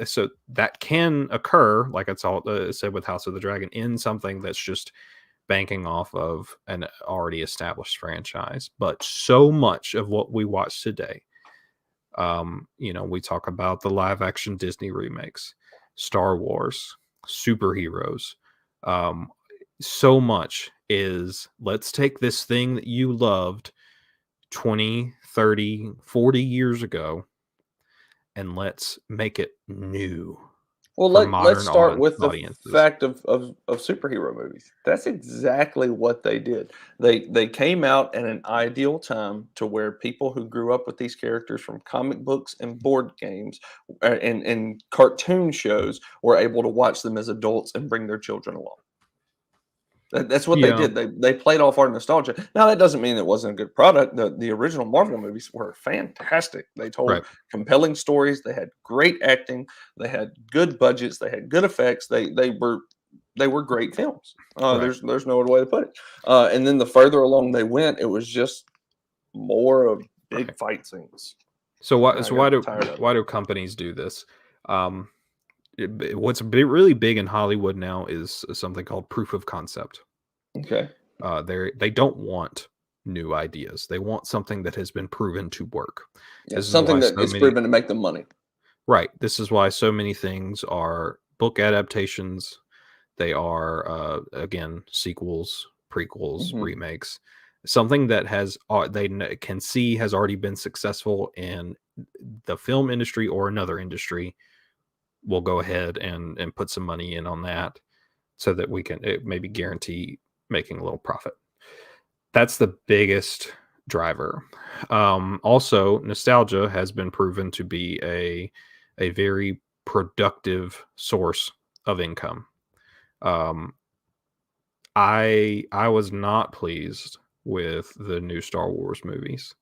Speaker 1: so that can occur, like it's all said with House of the Dragon, in something that's just banking off of an already established franchise. But so much of what we watch today, we talk about the live action Disney remakes, Star Wars, superheroes. Um, so much is let's take this thing that you loved 20, 30, 40 years ago and let's make it new
Speaker 2: Well,
Speaker 1: for
Speaker 2: let's
Speaker 1: modern
Speaker 2: start with the
Speaker 1: audiences.
Speaker 2: fact of superhero movies. That's exactly what they did. They came out at an ideal time to where people who grew up with these characters from comic books and board games and cartoon shows were able to watch them as adults and bring their children along. That's what they
Speaker 1: Yeah,
Speaker 2: did. They played off our nostalgia. Now that doesn't mean it wasn't a good product. The original Marvel movies were fantastic. They
Speaker 1: right,
Speaker 2: told compelling stories. They had great acting. They had good budgets. They had good effects. They were great films.
Speaker 1: right.
Speaker 2: There's no other way to put it. And then the further along they went, it was just more of big
Speaker 1: Right.
Speaker 2: fight scenes.
Speaker 1: So why
Speaker 2: And I
Speaker 1: so why
Speaker 2: got
Speaker 1: do
Speaker 2: tired of it.
Speaker 1: why do companies do this? Um, what's really big in Hollywood now is something called proof of concept.
Speaker 2: Okay.
Speaker 1: They don't want new ideas. They want something that has been proven to work.
Speaker 2: Yeah.
Speaker 1: This is
Speaker 2: Something
Speaker 1: why
Speaker 2: that
Speaker 1: so
Speaker 2: is
Speaker 1: many
Speaker 2: proven to make them money.
Speaker 1: right. This is why so many things are book adaptations. They are again sequels, prequels,
Speaker 2: Hmm.
Speaker 1: remakes. Something that can see has already been successful in the film industry or another industry. We'll go ahead and put some money in on that so that we can maybe guarantee making a little profit. That's the biggest driver. Also, nostalgia has been proven to be a very productive source of income. Um, I was not pleased with the new Star Wars movies.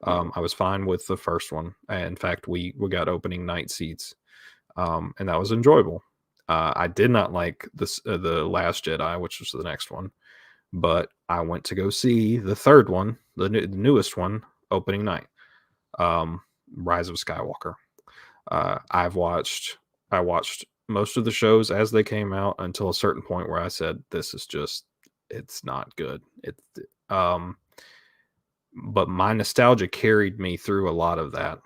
Speaker 2: Mm.
Speaker 1: I was fine with the first one. In fact, we got opening night seats, and that was enjoyable. I did not like the Last Jedi, which was the next one, but I went to go see the third one, the newest one, opening night, um, Rise of Skywalker. I watched most of the shows as they came out until a certain point where I said, "This is just, it's not good." Um, but my nostalgia carried me through a lot of that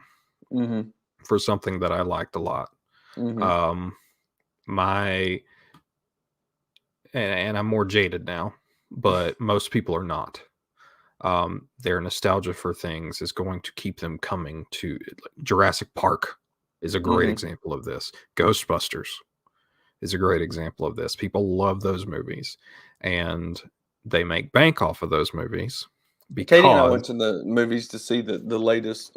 Speaker 2: Mhm.
Speaker 1: for something that I liked a lot.
Speaker 2: Mhm.
Speaker 1: Um, my and I'm more jaded now, but most people are not. Their nostalgia for things is going to keep them coming to Jurassic Park is a great
Speaker 2: Mhm.
Speaker 1: example of this. Ghostbusters is a great example of this. People love those movies and they make bank off of those movies
Speaker 2: Katie and I
Speaker 1: because
Speaker 2: went to the movies to see the latest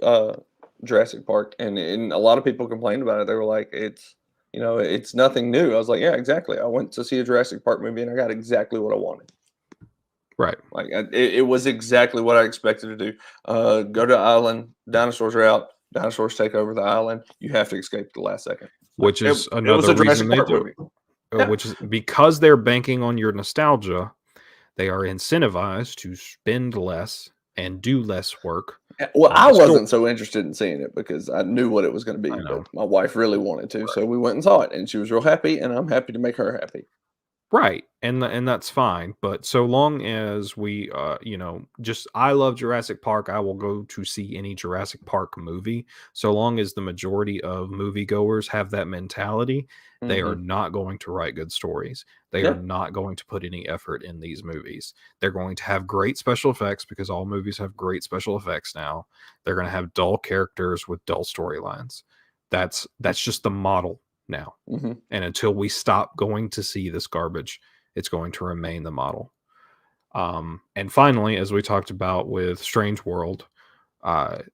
Speaker 2: Jurassic Park, and a lot of people complained about it. They were like, it's nothing new. I was like, yeah, exactly. I went to see a Jurassic Park movie, and I got exactly what I wanted.
Speaker 1: right,
Speaker 2: Like it was exactly what I expected to do. Go to the island. Dinosaurs are out. Dinosaurs take over the island. You have to escape at the last second. Like
Speaker 1: which
Speaker 2: it,
Speaker 1: is
Speaker 2: it was
Speaker 1: another
Speaker 2: a
Speaker 1: reason
Speaker 2: Jurassic
Speaker 1: they
Speaker 2: Park
Speaker 1: do it.
Speaker 2: movie. Yeah.
Speaker 1: Which is because they're banking on your nostalgia, they are incentivized to spend less and do less work
Speaker 2: Well,
Speaker 1: on
Speaker 2: I
Speaker 1: the story.
Speaker 2: wasn't so interested in seeing it because I knew what it was going to be,
Speaker 1: I
Speaker 2: but
Speaker 1: know.
Speaker 2: my wife really wanted to, so
Speaker 1: Right.
Speaker 2: we went and saw it, and she was real happy, and I'm happy to make her happy.
Speaker 1: Right, and that's fine, but so long as we, just I love Jurassic Park, I will go to see any Jurassic Park movie. So long as the majority of moviegoers have that mentality, they are
Speaker 2: Hmm.
Speaker 1: not going to write good stories. They are
Speaker 2: Yeah.
Speaker 1: not going to put any effort in these movies. They're going to have great special effects because all movies have great special effects now. They're gonna have dull characters with dull storylines. That's just the model now.
Speaker 2: Hmm.
Speaker 1: And until we stop going to see this garbage, it's going to remain the model. And finally, as we talked about with Strange World,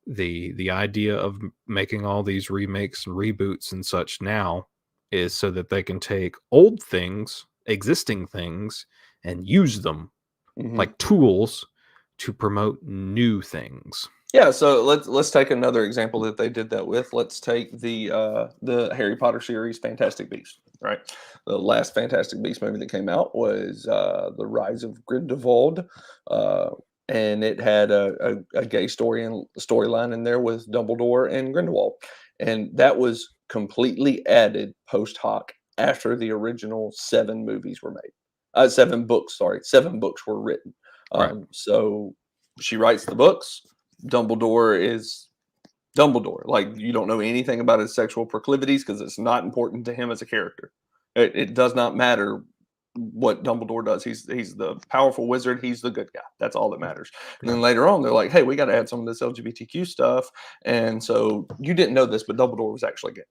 Speaker 1: the idea of making all these remakes and reboots and such now is so that they can take old things, existing things, and use them
Speaker 2: Hmm.
Speaker 1: like tools to promote new things.
Speaker 2: Yeah, so let's take another example that they did that with. Let's take the Harry Potter series, Fantastic Beasts. Right, the last Fantastic Beasts movie that came out was the Rise of Grindelwald, uh, and it had a gay storyline in there with Dumbledore and Grindelwald, and that was completely added post hoc after the original seven movies were made. Seven books, sorry, seven books were written.
Speaker 1: Right.
Speaker 2: So she writes the books. Dumbledore is Dumbledore. Like, you don't know anything about his sexual proclivities because it's not important to him as a character. It does not matter what Dumbledore does. He's the powerful wizard. He's the good guy. That's all that matters. And then
Speaker 1: Right.
Speaker 2: later on, they're like, "Hey, we got to add some of this LGBTQ stuff." And so you didn't know this, but Dumbledore was actually gay.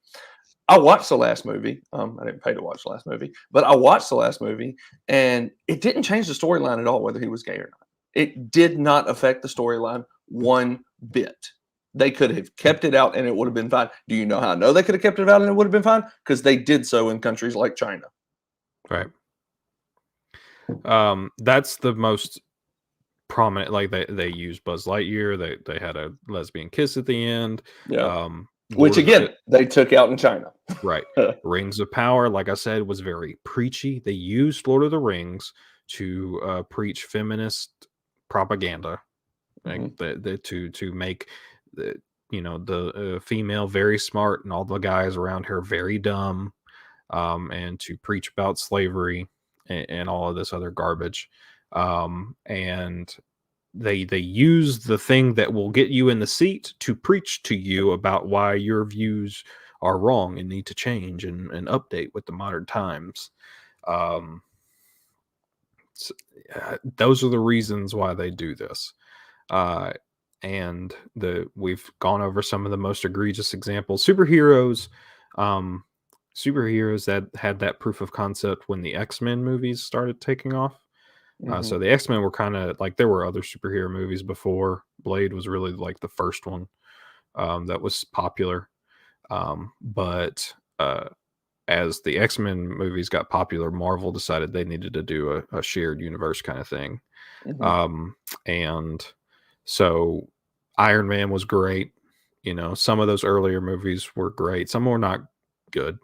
Speaker 2: I watched the last movie. I didn't pay to watch the last movie, but I watched the last movie, and it didn't change the storyline at all, whether he was gay or not. It did not affect the storyline one bit. They could have kept it out and it would have been fine. Do you know how I know they could have kept it out and it would have been fine? Because they did so in countries like China.
Speaker 1: Right. That's the most prominent. Like they used Buzz Lightyear. They had a lesbian kiss at the end.
Speaker 2: Yeah. Which
Speaker 1: Lord of
Speaker 2: again,
Speaker 1: the
Speaker 2: they took out in China.
Speaker 1: Right. Rings of Power, like I said, was very preachy. They used Lord of the Rings to preach feminist propaganda, like
Speaker 2: Mhm.
Speaker 1: to make the the female very smart and all the guys around her very dumb, and to preach about slavery and all of this other garbage. And they use the thing that will get you in the seat to preach to you about why your views are wrong and need to change and update with the modern times. Um, s- those are the reasons why they do this. Uh, and we've gone over some of the most egregious examples. Um, superheroes that had that proof of concept when the X-Men movies started taking off. So
Speaker 2: Mhm.
Speaker 1: the X-Men were kind of like there were other superhero movies before. Blade was really like the first one that was popular. But as the X-Men movies got popular, Marvel decided they needed to do a shared universe kind of thing.
Speaker 2: Mhm.
Speaker 1: Um, and so Iron Man was great. Some of those earlier movies were great. Some were not good.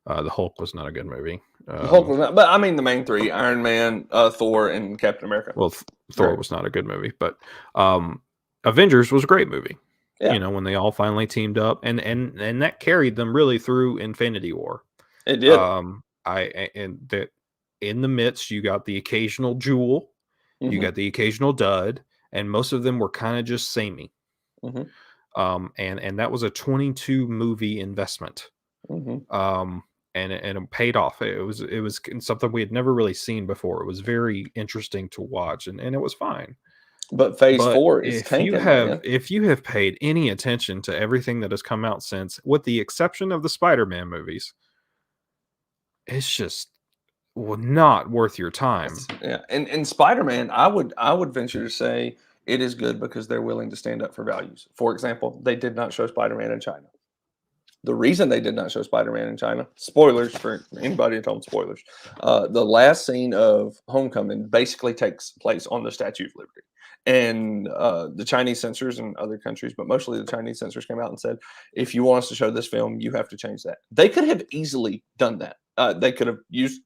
Speaker 1: The Hulk was not a good movie.
Speaker 2: The Hulk was not, but I mean the main three: Iron Man, Thor, and Captain America.
Speaker 1: Well, Thor
Speaker 2: Right.
Speaker 1: was not a good movie, but Avengers was a great movie.
Speaker 2: Yeah,
Speaker 1: When they all finally teamed up, and that carried them really through Infinity War.
Speaker 2: it did.
Speaker 1: And that in the midst, you got the occasional jewel, you
Speaker 2: Mhm.
Speaker 1: got the occasional dud, and most of them were kind of just samey.
Speaker 2: Mhm.
Speaker 1: And that was a 22 movie investment.
Speaker 2: Mhm.
Speaker 1: Um, and it paid off. It was something we had never really seen before. It was very interesting to watch, and it was fine.
Speaker 2: But Phase
Speaker 1: But
Speaker 2: 4 is tanking, man.
Speaker 1: if you have paid any attention to everything that has come out since, with the exception of the Spider-Man movies, it's just not worth your time.
Speaker 2: Yeah, and Spider-Man, I would venture to say it is good because they're willing to stand up for values. For example, they did not show Spider-Man in China. The reason they did not show Spider-Man in China, spoilers for anybody at home, spoilers. The last scene of Homecoming basically takes place on the Statue of Liberty. And the Chinese censors and other countries, but mostly the Chinese censors came out and said, if you want us to show this film, you have to change that. They could have easily done that. They could have used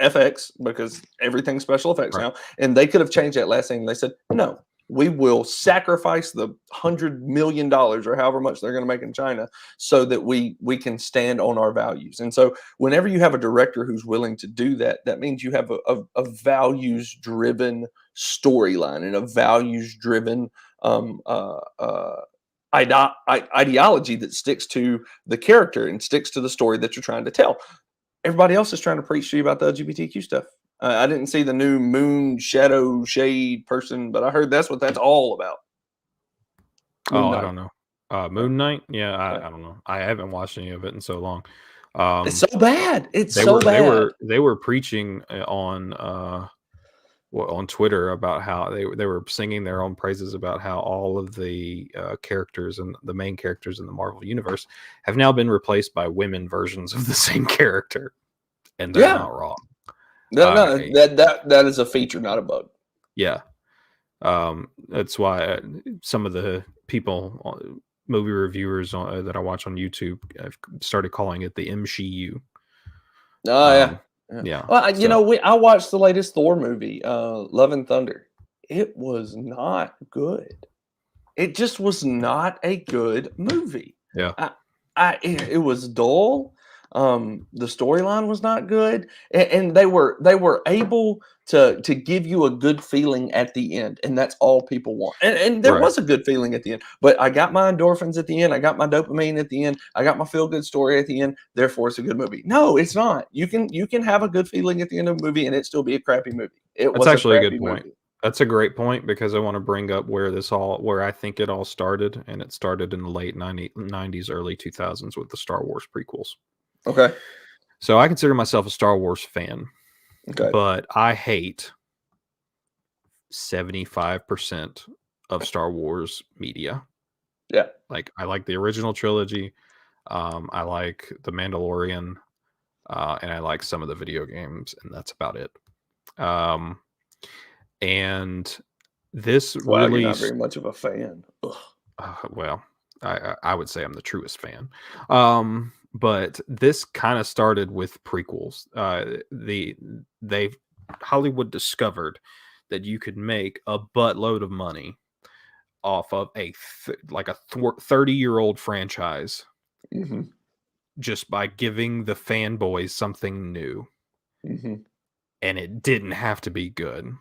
Speaker 2: FX because everything's special effects
Speaker 1: Right.
Speaker 2: now, and they could have changed that last scene. They said, no, We will sacrifice the $100 million or however much they're going to make in China so that we can stand on our values. And so, whenever you have a director who's willing to do that, that means you have a values driven storyline and a values driven ideology that sticks to the character and sticks to the story that you're trying to tell. Everybody else is trying to preach to you about the LGBTQ stuff. I didn't see the new Moon Shadow Shade person, but I heard that's what that's all about. Moon
Speaker 1: Oh, I
Speaker 2: Knight.
Speaker 1: don't know.
Speaker 2: Yeah,
Speaker 1: Moon Knight? Yeah,
Speaker 2: yeah.
Speaker 1: I don't know. I haven't watched any of it in so long.
Speaker 2: It's so bad. It's
Speaker 1: They
Speaker 2: so
Speaker 1: were they
Speaker 2: bad.
Speaker 1: were they were preaching on Twitter about how they were singing their own praises about how all of the characters and the main characters in the Marvel universe have now been replaced by women versions of the same character, and they're
Speaker 2: Yeah.
Speaker 1: not wrong.
Speaker 2: No, no,
Speaker 1: I
Speaker 2: that is a feature, not a bug.
Speaker 1: Yeah, that's why some of the people, movie reviewers that I watch on YouTube, have started calling it the MCU.
Speaker 2: Oh yeah.
Speaker 1: Um,
Speaker 2: Yeah.
Speaker 1: yeah,
Speaker 2: Well,
Speaker 1: so
Speaker 2: I watched the latest Thor movie, Love and Thunder. It was not good. It just was not a good movie.
Speaker 1: yeah,
Speaker 2: I it was dull. The storyline was not good, and they were able to give you a good feeling at the end, and that's all people want. And there
Speaker 1: right.
Speaker 2: was a good feeling at the end, but I got my endorphins at the end. I got my dopamine at the end. I got my feel good story at the end. Therefore, it's a good movie. No, it's not. You can have a good feeling at the end of a movie and it still be a crappy movie. It
Speaker 1: That's
Speaker 2: was a
Speaker 1: actually a good
Speaker 2: crappy
Speaker 1: point.
Speaker 2: movie.
Speaker 1: That's a great point because I want to bring up where I think it all started, and it started in the late 90s, early 2000s with the Star Wars prequels.
Speaker 2: Okay.
Speaker 1: So I consider myself a Star Wars fan,
Speaker 2: Okay.
Speaker 1: but I hate 75% of Star Wars media.
Speaker 2: Yeah.
Speaker 1: Like, I like the original trilogy, I like The Mandalorian, and I like some of the video games, and that's about it. Um, and this
Speaker 2: Wow, you're
Speaker 1: really
Speaker 2: not very much of a fan. Ugh.
Speaker 1: well, I would say I'm the truest fan. But this kind of started with prequels. They Hollywood discovered that you could make a buttload of money off of like a 30-year-old franchise
Speaker 2: Mhm,
Speaker 1: just by giving the fanboys something new,
Speaker 2: mhm,
Speaker 1: and it didn't have to be good.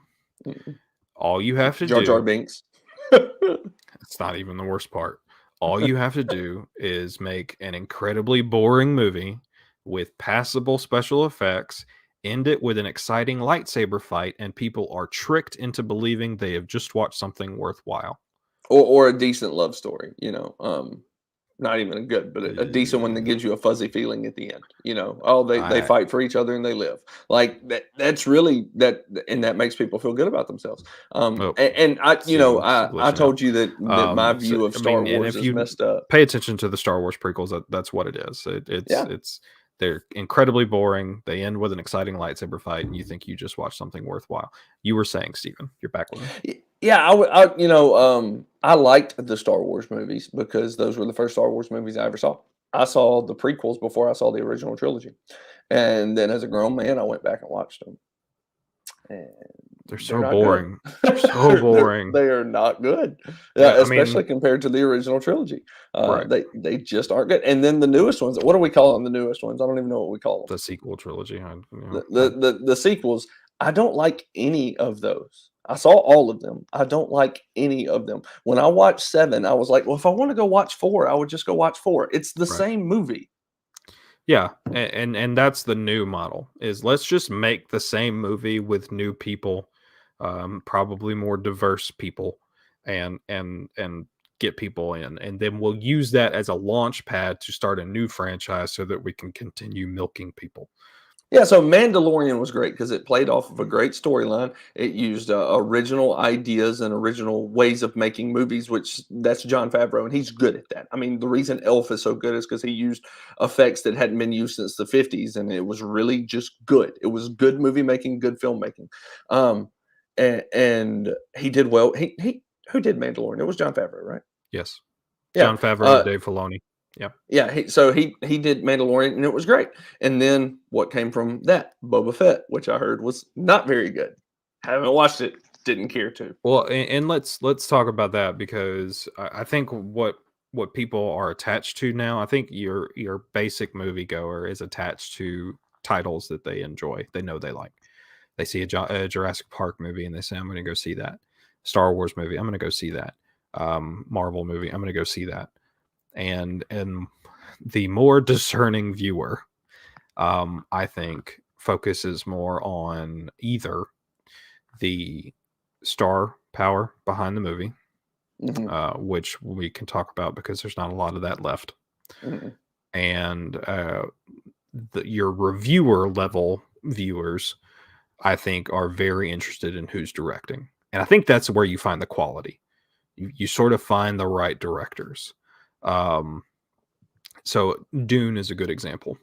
Speaker 2: mm.
Speaker 1: All you have to
Speaker 2: Jar Jar
Speaker 1: do,
Speaker 2: Binks.
Speaker 1: it's not even the worst part. All you have to do is make an incredibly boring movie with passable special effects, end it with an exciting lightsaber fight, and people are tricked into believing they have just watched something worthwhile.
Speaker 2: Or a decent love story, not even a good, but a decent one that
Speaker 1: Uh,
Speaker 2: gives you a fuzzy feeling at the end, "Oh, they
Speaker 1: I
Speaker 2: fight for each other and they live." Like, that's really that and that makes people feel good about themselves.
Speaker 1: oh,
Speaker 2: And
Speaker 1: Steven's
Speaker 2: I
Speaker 1: glitching out.
Speaker 2: told you that my
Speaker 1: So,
Speaker 2: view of
Speaker 1: I
Speaker 2: Star
Speaker 1: mean, and
Speaker 2: Wars
Speaker 1: if
Speaker 2: is
Speaker 1: you
Speaker 2: messed up.
Speaker 1: pay attention to the Star Wars prequels, that's what it is.
Speaker 2: Yeah.
Speaker 1: They're incredibly boring. They end with an exciting lightsaber fight, and you think you just watched something worthwhile. You were saying, Steven, you're back with me.
Speaker 2: Yeah, I liked the Star Wars movies because those were the first Star Wars movies I ever saw. I saw the prequels before I saw the original trilogy, and then as a grown man, I went back and watched them, and
Speaker 1: They're
Speaker 2: they're
Speaker 1: so
Speaker 2: not good.
Speaker 1: boring. They're so boring.
Speaker 2: They are not good,
Speaker 1: I
Speaker 2: especially
Speaker 1: mean,
Speaker 2: compared to the original trilogy.
Speaker 1: right.
Speaker 2: They just aren't good. And then the newest ones. What do we call them? The newest ones? I don't even know what we call them.
Speaker 1: The sequel trilogy.
Speaker 2: The sequels, I don't like any of those. I saw all of them. I don't like any of them. When I watched 7, I was like, "Well, if I wanna go watch 4, I would just go watch 4." It's the
Speaker 1: Right.
Speaker 2: same movie.
Speaker 1: Yeah, and that's the new model is let's just make the same movie with new people, probably more diverse people, and get people in, and then we'll use that as a launch pad to start a new franchise so that we can continue milking people.
Speaker 2: Yeah, so Mandalorian was great because it played off of a great storyline. It used, original ideas and original ways of making movies, which that's Jon Favreau, and he's good at that. I mean, the reason Elf is so good is because he used effects that hadn't been used since the '50s, and it was really just good. It was good movie making, good filmmaking. And he did well. He Who did Mandalorian? It was Jon Favreau, right?
Speaker 1: Yes,
Speaker 2: Yeah.
Speaker 1: John Favreau, Dave Filoni. Yeah,
Speaker 2: Yeah, he did Mandalorian and it was great. And then what came from that? Boba Fett, which I heard was not very good. Haven't watched it. didn't care to.
Speaker 1: Well, and let's talk about that because I think what people are attached to now, I think your basic moviegoer is attached to titles that they enjoy. They know they like. They see a Jurassic Park movie and they say, "I'm going to go see that." Star Wars movie, I'm going to go see that. Marvel movie, I'm going to go see that. And the more discerning viewer, I think, focuses more on either the star power behind the movie,
Speaker 2: Mhm,
Speaker 1: which we can talk about because there's not a lot of that left,
Speaker 2: mhm,
Speaker 1: and your reviewer level viewers, I think, are very interested in who's directing, and I think that's where you find the quality. You sort of find the right directors. Um, so Dune is a good example.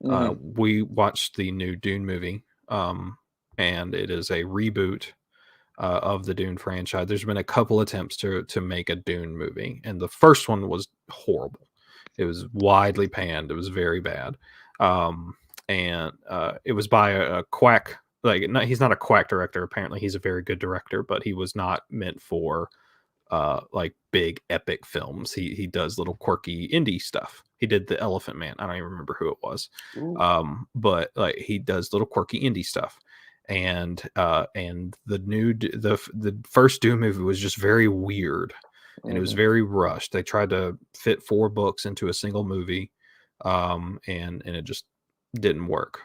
Speaker 2: mhm,
Speaker 1: We watched the new Dune movie, and it is a reboot of the Dune franchise. There's been a couple attempts to make a Dune movie, and the first one was horrible. It was widely panned. It was very bad, um, and it was by a quack. He's not a quack director. Apparently, he's a very good director, but he was not meant for like big epic films. He does little quirky indie stuff. He did The Elephant Man. I don't even remember who it was.
Speaker 2: ooh,
Speaker 1: But like he does little quirky indie stuff. And the first Doom movie was just very weird and it was
Speaker 2: mhm,
Speaker 1: very rushed. They tried to fit 4 books into a single movie, and it just didn't work.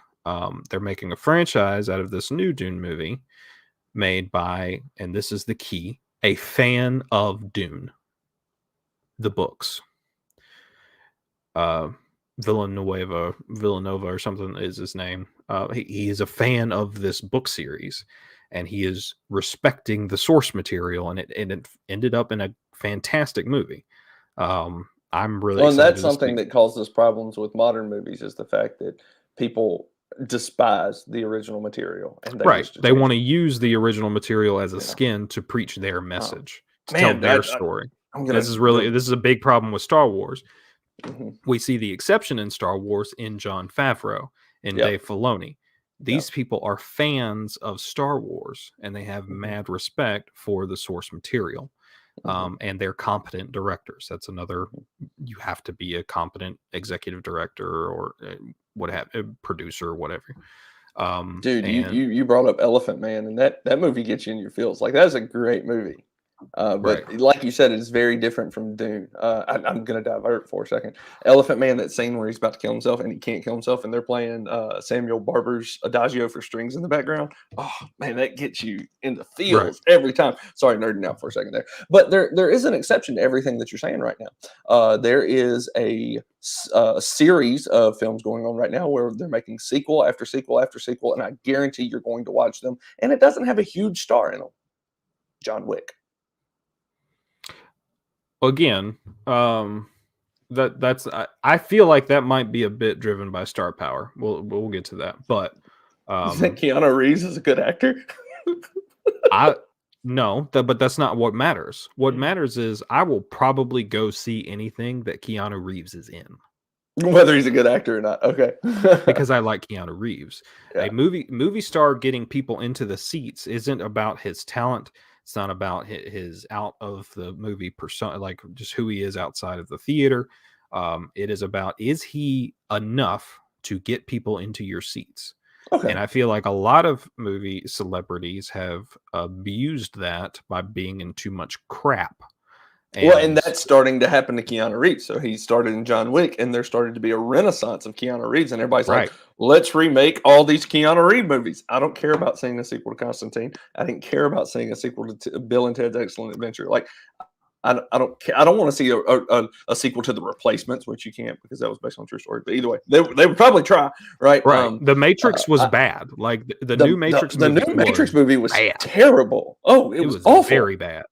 Speaker 1: They're making a franchise out of this new Dune movie made by, and this is the key, a fan of Dune, the books. Uh, Villanova or something is his name. He is a fan of this book series, and he is respecting the source material, and it ended up in a fantastic movie. I'm really
Speaker 2: well, and
Speaker 1: excited
Speaker 2: that's
Speaker 1: to
Speaker 2: something
Speaker 1: see.
Speaker 2: that causes problems with modern movies is the fact that people despise the original material and they
Speaker 1: Right,
Speaker 2: wish to
Speaker 1: they
Speaker 2: change
Speaker 1: want to
Speaker 2: it.
Speaker 1: use the original material as a
Speaker 2: Yeah.
Speaker 1: skin to preach their
Speaker 2: Oh,
Speaker 1: message, to tell
Speaker 2: man,
Speaker 1: their story.
Speaker 2: I'm
Speaker 1: This
Speaker 2: gonna
Speaker 1: is
Speaker 2: go.
Speaker 1: really this is a big problem with Star Wars.
Speaker 2: Mhm.
Speaker 1: We see the exception in Star Wars in Jon Favreau and
Speaker 2: Yep.
Speaker 1: Dave Filoni. These
Speaker 2: Yep.
Speaker 1: people are fans of Star Wars and they have
Speaker 2: Mhm.
Speaker 1: mad respect for the source material.
Speaker 2: Mhm.
Speaker 1: And they're competent directors. That's another.
Speaker 2: Mhm.
Speaker 1: You have to be a competent executive director or what have a producer or whatever.
Speaker 2: Dude, you
Speaker 1: And
Speaker 2: you you brought up Elephant Man, and that movie gets you in your feels. Like that's a great movie. But
Speaker 1: right,
Speaker 2: like you said, it's very different from Dune. I'm gonna divert for a second. Elephant Man, that scene where he's about to kill himself and he can't kill himself, and they're playing Samuel Barber's Adagio for strings in the background. Oh man, that gets you in the
Speaker 1: right.
Speaker 2: feels every time. Sorry, nerding out for a second there, but there is an exception to everything that you're saying right now. There is a series of films going on right now where they're making sequel after sequel after sequel, and I guarantee you're going to watch them. And it doesn't have a huge star in them. John Wick.
Speaker 1: Again, I feel like that might be a bit driven by star power. We'll get to that, but
Speaker 2: You think
Speaker 1: um,
Speaker 2: Keanu Reeves is a good actor?
Speaker 1: I no, but that's not what matters. What matters is I will probably go see anything that Keanu Reeves is in
Speaker 2: Whether he's a good actor or not. Okay.
Speaker 1: because I like Keanu Reeves. A
Speaker 2: Yeah.
Speaker 1: movie star getting people into the seats isn't about his talent. It's not about his out of the movie persona, like just who he is outside of the theater. It is about, is he enough to get people into your seats? And
Speaker 2: Okay.
Speaker 1: I feel like a lot of movie celebrities have abused that by being in too much crap.
Speaker 2: Well, and
Speaker 1: And
Speaker 2: that's starting to happen to Keanu Reeves. So he started in John Wick, and there started to be a renaissance of Keanu Reeves, and everybody's like,
Speaker 1: right,
Speaker 2: "Let's remake all these Keanu Reeves movies." I don't care about seeing a sequel to Constantine. I didn't care about seeing a sequel to Bill and Ted's Excellent Adventure. Like, I don't care. I don't want to see a sequel to The Replacements, which you can't because that was based on a true story. But either way, they would probably try, right?
Speaker 1: right. The Matrix was
Speaker 2: I,
Speaker 1: bad. Like the new
Speaker 2: the,
Speaker 1: Matrix
Speaker 2: the
Speaker 1: movie
Speaker 2: new
Speaker 1: was
Speaker 2: Matrix movie was
Speaker 1: bad.
Speaker 2: terrible. Oh, it
Speaker 1: It
Speaker 2: was
Speaker 1: was
Speaker 2: awful
Speaker 1: very bad.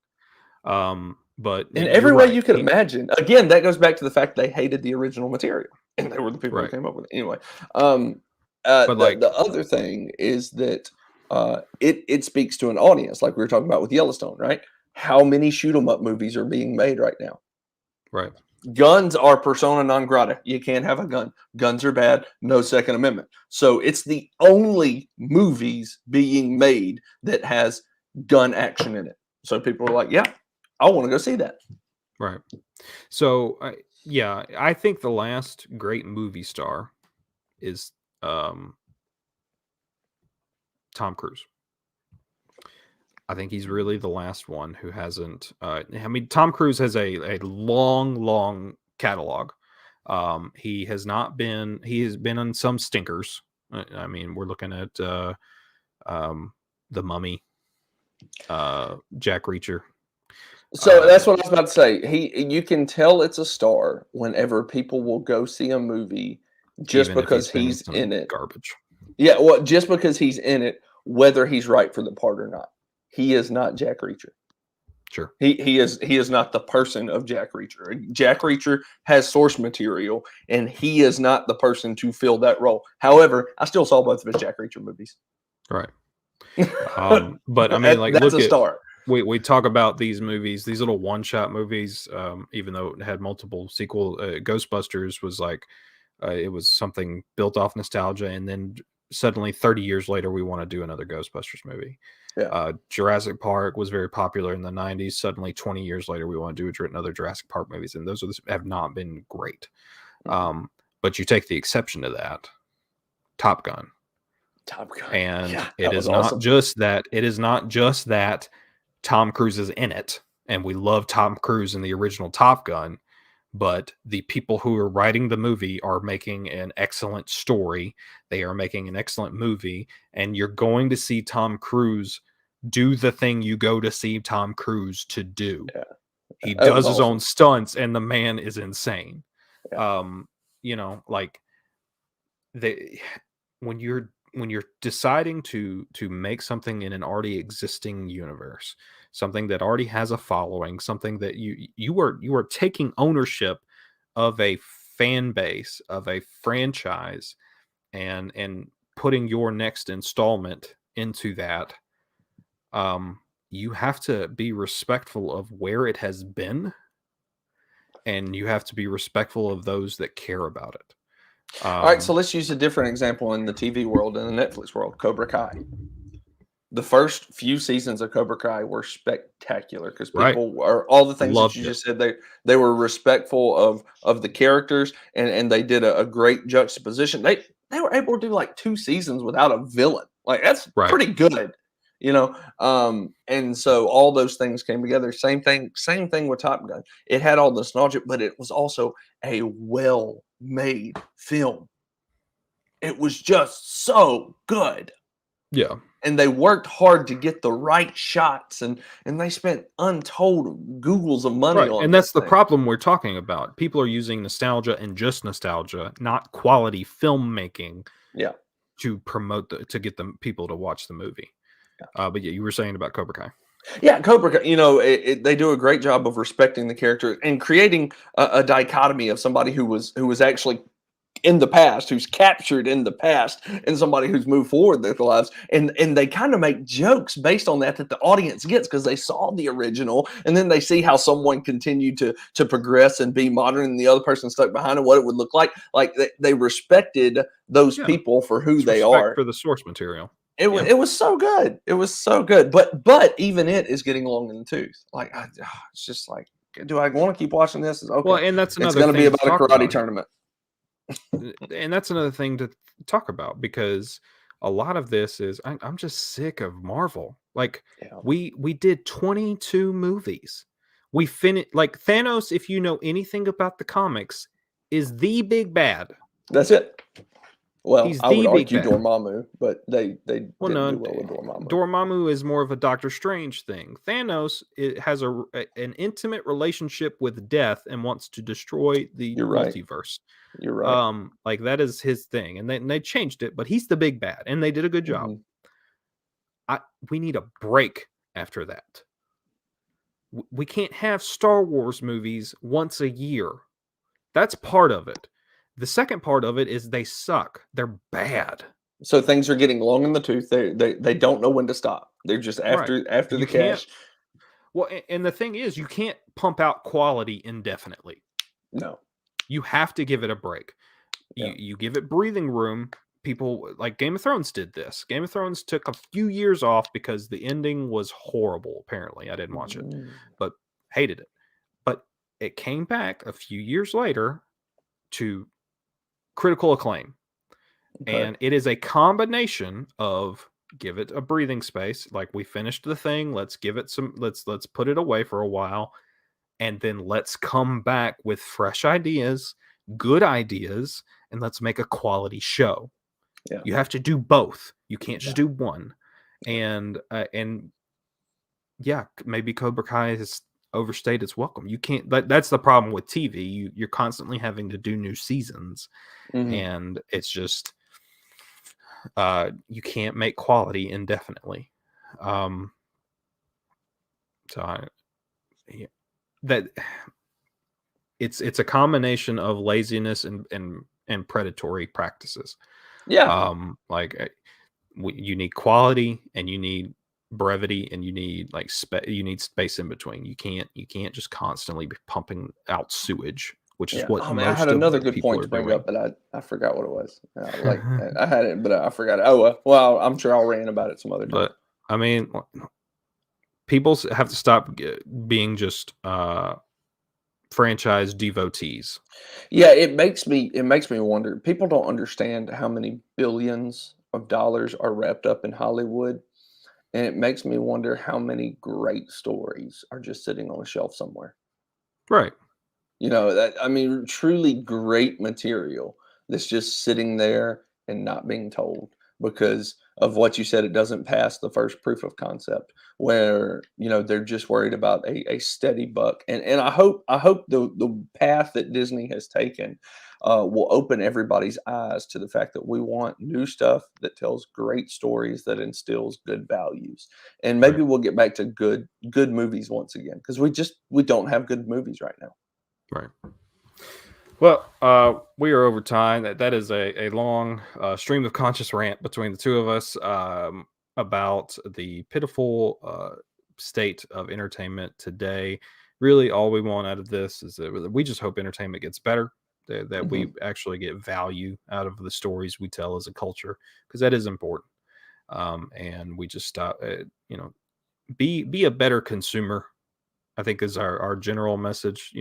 Speaker 1: But
Speaker 2: in
Speaker 1: you're
Speaker 2: every way
Speaker 1: right.
Speaker 2: you could imagine. Again, that goes back to the fact they hated the original material, and they were the people who
Speaker 1: Right.
Speaker 2: came up with it. Anyway, um,
Speaker 1: But
Speaker 2: the
Speaker 1: like,
Speaker 2: other thing is that it speaks to an audience, like we were talking about with Yellowstone, right? How many shoot 'em up movies are being made right now?
Speaker 1: right.
Speaker 2: Guns are persona non grata. You can't have a gun. Guns are bad. No Second Amendment. So it's the only movies being made that has gun action in it. So people were like, yeah, I want to go see that.
Speaker 1: Right. So, yeah, I think the last great movie star is Tom Cruise. I think he's really the last one who hasn't. I mean, Tom Cruise has a long, long catalog. He has not been. He has been on some stinkers. I mean, we're looking at the Mummy, Jack Reacher.
Speaker 2: So that's what I was about to say. You can tell it's a star whenever people will go see a movie just
Speaker 1: Even if
Speaker 2: because
Speaker 1: he's been in
Speaker 2: he's
Speaker 1: some
Speaker 2: in it.
Speaker 1: garbage.
Speaker 2: Yeah, well, just because he's in it, whether he's right for the part or not. He is not Jack Reacher.
Speaker 1: Sure.
Speaker 2: He is not the person of Jack Reacher. Jack Reacher has source material, and he is not the person to fill that role. However, I still saw both of his Jack Reacher movies.
Speaker 1: Right. But I mean, like,
Speaker 2: That's
Speaker 1: look
Speaker 2: a
Speaker 1: at
Speaker 2: star.
Speaker 1: we talk about these movies, these little one shot movies. Even though it had multiple sequel, Ghostbusters was like it was something built off nostalgia, and then suddenly 30 years later, we want to do another Ghostbusters movie.
Speaker 2: Yeah.
Speaker 1: Jurassic Park was very popular in the 90s. Suddenly, 20 years later, we want to do another Jurassic Park movies, and those have not been great. But you take the exception to that, Top Gun.
Speaker 2: Top Gun.
Speaker 1: And
Speaker 2: Yeah,
Speaker 1: it
Speaker 2: that
Speaker 1: is
Speaker 2: was
Speaker 1: not
Speaker 2: awesome.
Speaker 1: just that. It is not just that Tom Cruise is in it, and we love Tom Cruise in the original Top Gun. But the people who are writing the movie are making an excellent story. They are making an excellent movie, and you're going to see Tom Cruise do the thing you go to see Tom Cruise to do.
Speaker 2: Yeah,
Speaker 1: He
Speaker 2: that was
Speaker 1: does his own
Speaker 2: awesome.
Speaker 1: stunts, and the man is insane.
Speaker 2: Yeah.
Speaker 1: Like they when you're deciding to make something in an already existing universe, something that already has a following, something that you are taking ownership of a fan base, of a franchise, and putting your next installment into that. You have to be respectful of where it has been, and you have to be respectful of those that care about it.
Speaker 2: All right, so let's use a different example in the TV world, in the Netflix world, Cobra Kai. The first few seasons of Cobra Kai were spectacular because
Speaker 1: Right.
Speaker 2: people are all the things that
Speaker 1: Loved
Speaker 2: you
Speaker 1: it.
Speaker 2: just said. They were respectful of the characters, and they did a great juxtaposition. They were able to do like 2 seasons without a villain. Like that's
Speaker 1: Right.
Speaker 2: pretty good, you know. And so all those things came together. Same thing with Top Gun. It had all the nostalgia, but it was also a well-made film. It was just so good.
Speaker 1: Yeah.
Speaker 2: And they worked hard to get the right shots, and they spent untold googles of money
Speaker 1: Right,
Speaker 2: on
Speaker 1: and
Speaker 2: this
Speaker 1: that's the
Speaker 2: thing.
Speaker 1: problem we're talking about. People are using nostalgia and just nostalgia, not quality filmmaking
Speaker 2: Yeah,
Speaker 1: to promote to get the people to watch the movie.
Speaker 2: yeah.
Speaker 1: But yeah, you were saying about Cobra Kai.
Speaker 2: Yeah, Cobra Kai, they do a great job of respecting the character and creating a dichotomy of somebody who was actually in the past, who's captured in the past, and somebody who's moved forward their lives. And they kind of make jokes based on that the audience gets because they saw the original, and then they see how someone continued to progress and be modern, and the other person stuck behind and what it would look like. Like they respected those
Speaker 1: Yeah,
Speaker 2: people for who
Speaker 1: it's
Speaker 2: they
Speaker 1: respect
Speaker 2: are.
Speaker 1: for the source material. Yeah,
Speaker 2: It was so good. It was so good. But even it is getting long in the tooth. Like it's just like, do I want to keep watching this? It's
Speaker 1: well,
Speaker 2: okay.
Speaker 1: and that's
Speaker 2: It's
Speaker 1: another
Speaker 2: going to be
Speaker 1: thing to
Speaker 2: about a
Speaker 1: talk
Speaker 2: karate
Speaker 1: about.
Speaker 2: tournament.
Speaker 1: And that's another thing to talk about because a lot of this is I'm just sick of Marvel. Like
Speaker 2: Yeah,
Speaker 1: we did 22 movies. We finished like Thanos. If you know anything about the comics, is the big bad.
Speaker 2: that's it. Well,
Speaker 1: He's
Speaker 2: I would
Speaker 1: the big
Speaker 2: argue
Speaker 1: bad.
Speaker 2: Dormammu, but they
Speaker 1: Well,
Speaker 2: didn't
Speaker 1: no,
Speaker 2: do well with Dormammu.
Speaker 1: Dormammu is more of a Doctor Strange thing. Thanos has an intimate relationship with death and wants to destroy the
Speaker 2: You're right.
Speaker 1: multiverse.
Speaker 2: You're right.
Speaker 1: Like that is his thing, and they changed it, but he's the big bad, and they did a good job.
Speaker 2: Mhm.
Speaker 1: We need a break after that. We can't have Star Wars movies once a year. That's part of it. The second part of it is they suck. They're bad.
Speaker 2: So things are getting long in the tooth. They don't know when to stop. They're just
Speaker 1: Right.
Speaker 2: after
Speaker 1: You
Speaker 2: the
Speaker 1: can't.
Speaker 2: cash.
Speaker 1: Well, and the thing is, you can't pump out quality indefinitely.
Speaker 2: No.
Speaker 1: You have to give it a break.
Speaker 2: Yeah.
Speaker 1: You give it breathing room, people like Game of Thrones did this. Game of Thrones took a few years off because the ending was horrible. Apparently, I didn't watch it,
Speaker 2: Mm,
Speaker 1: but hated it. But it came back a few years later to critical acclaim.
Speaker 2: okay.
Speaker 1: And it is a combination of give it a breathing space, like we finished the thing, let's give it some let's put it away for a while, and then let's come back with fresh ideas, good ideas, and let's make a quality show.
Speaker 2: Yeah.
Speaker 1: You have to do both. You can't
Speaker 2: Yeah.
Speaker 1: just do one. And yeah, maybe Cobra Kai has overstayed its welcome. You can't that's the problem with TV. You're constantly having to do new seasons,
Speaker 2: Mhm.
Speaker 1: and it's just you can't make quality indefinitely. Um, so I, yeah, that it's a combination of laziness and predatory practices.
Speaker 2: Yeah.
Speaker 1: Like you need quality and you need brevity and you need like you need space in between. You can't just constantly be pumping out sewage, which is
Speaker 2: Yeah.
Speaker 1: what
Speaker 2: Oh, man, I had
Speaker 1: most of
Speaker 2: another
Speaker 1: the
Speaker 2: good
Speaker 1: people
Speaker 2: point
Speaker 1: are
Speaker 2: to bring
Speaker 1: doing.
Speaker 2: up, but I forgot what it was. Like, I had it, but I forgot it. Oh, well, I'm sure I'll rant about it some other time.
Speaker 1: But I mean, people have to stop being just franchise devotees.
Speaker 2: Yeah, it makes me wonder. People don't understand how many billions of dollars are wrapped up in Hollywood, and it makes me wonder how many great stories are just sitting on a shelf somewhere.
Speaker 1: Right.
Speaker 2: That I mean, truly great material that's just sitting there and not being told because of what you said. It doesn't pass the first proof of concept where, they're just worried about a steady buck. And I hope the path that Disney has taken will open everybody's eyes to the fact that we want new stuff that tells great stories that instills good values. And
Speaker 1: Right.
Speaker 2: maybe we'll get back to good movies once again because we don't have good movies right now.
Speaker 1: Right. Well, we are over time. That is a long stream of conscious rant between the two of us about the pitiful state of entertainment today. Really, all we want out of this is that we just hope entertainment gets better. That we
Speaker 2: Mhm.
Speaker 1: actually get value out of the stories we tell as a culture, because that is important. And we just stop. Be a better consumer, I think, is our general message.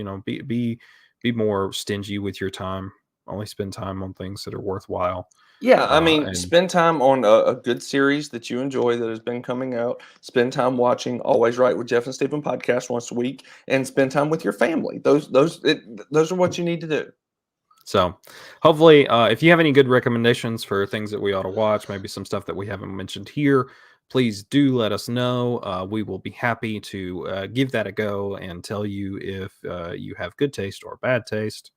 Speaker 1: Be more stingy with your time. Only spend time on things that are worthwhile.
Speaker 2: Yeah, I mean,
Speaker 1: And
Speaker 2: spend time on a good series that you enjoy that has been coming out. Spend time watching Always Right with Jeff and Stephen podcast once a week, and spend time with your family. Those are what you need to do.
Speaker 1: so, hopefully, if you have any good recommendations for things that we ought to watch, maybe some stuff that we haven't mentioned here, please do let us know. We will be happy to give that a go and tell you if you have good taste or bad taste.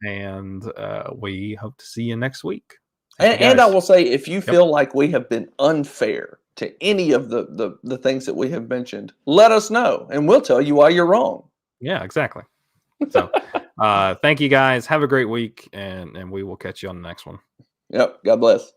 Speaker 1: And we hope to see you next week. Thank you,
Speaker 2: And I
Speaker 1: guys.
Speaker 2: will say, if you
Speaker 1: Yep.
Speaker 2: feel like we have been unfair to any of the things that we have mentioned, let us know, and we'll tell you why you're wrong.
Speaker 1: Yeah, exactly. So, thank you guys. Have a great week, and we will catch you on the next one.
Speaker 2: Yep. God bless.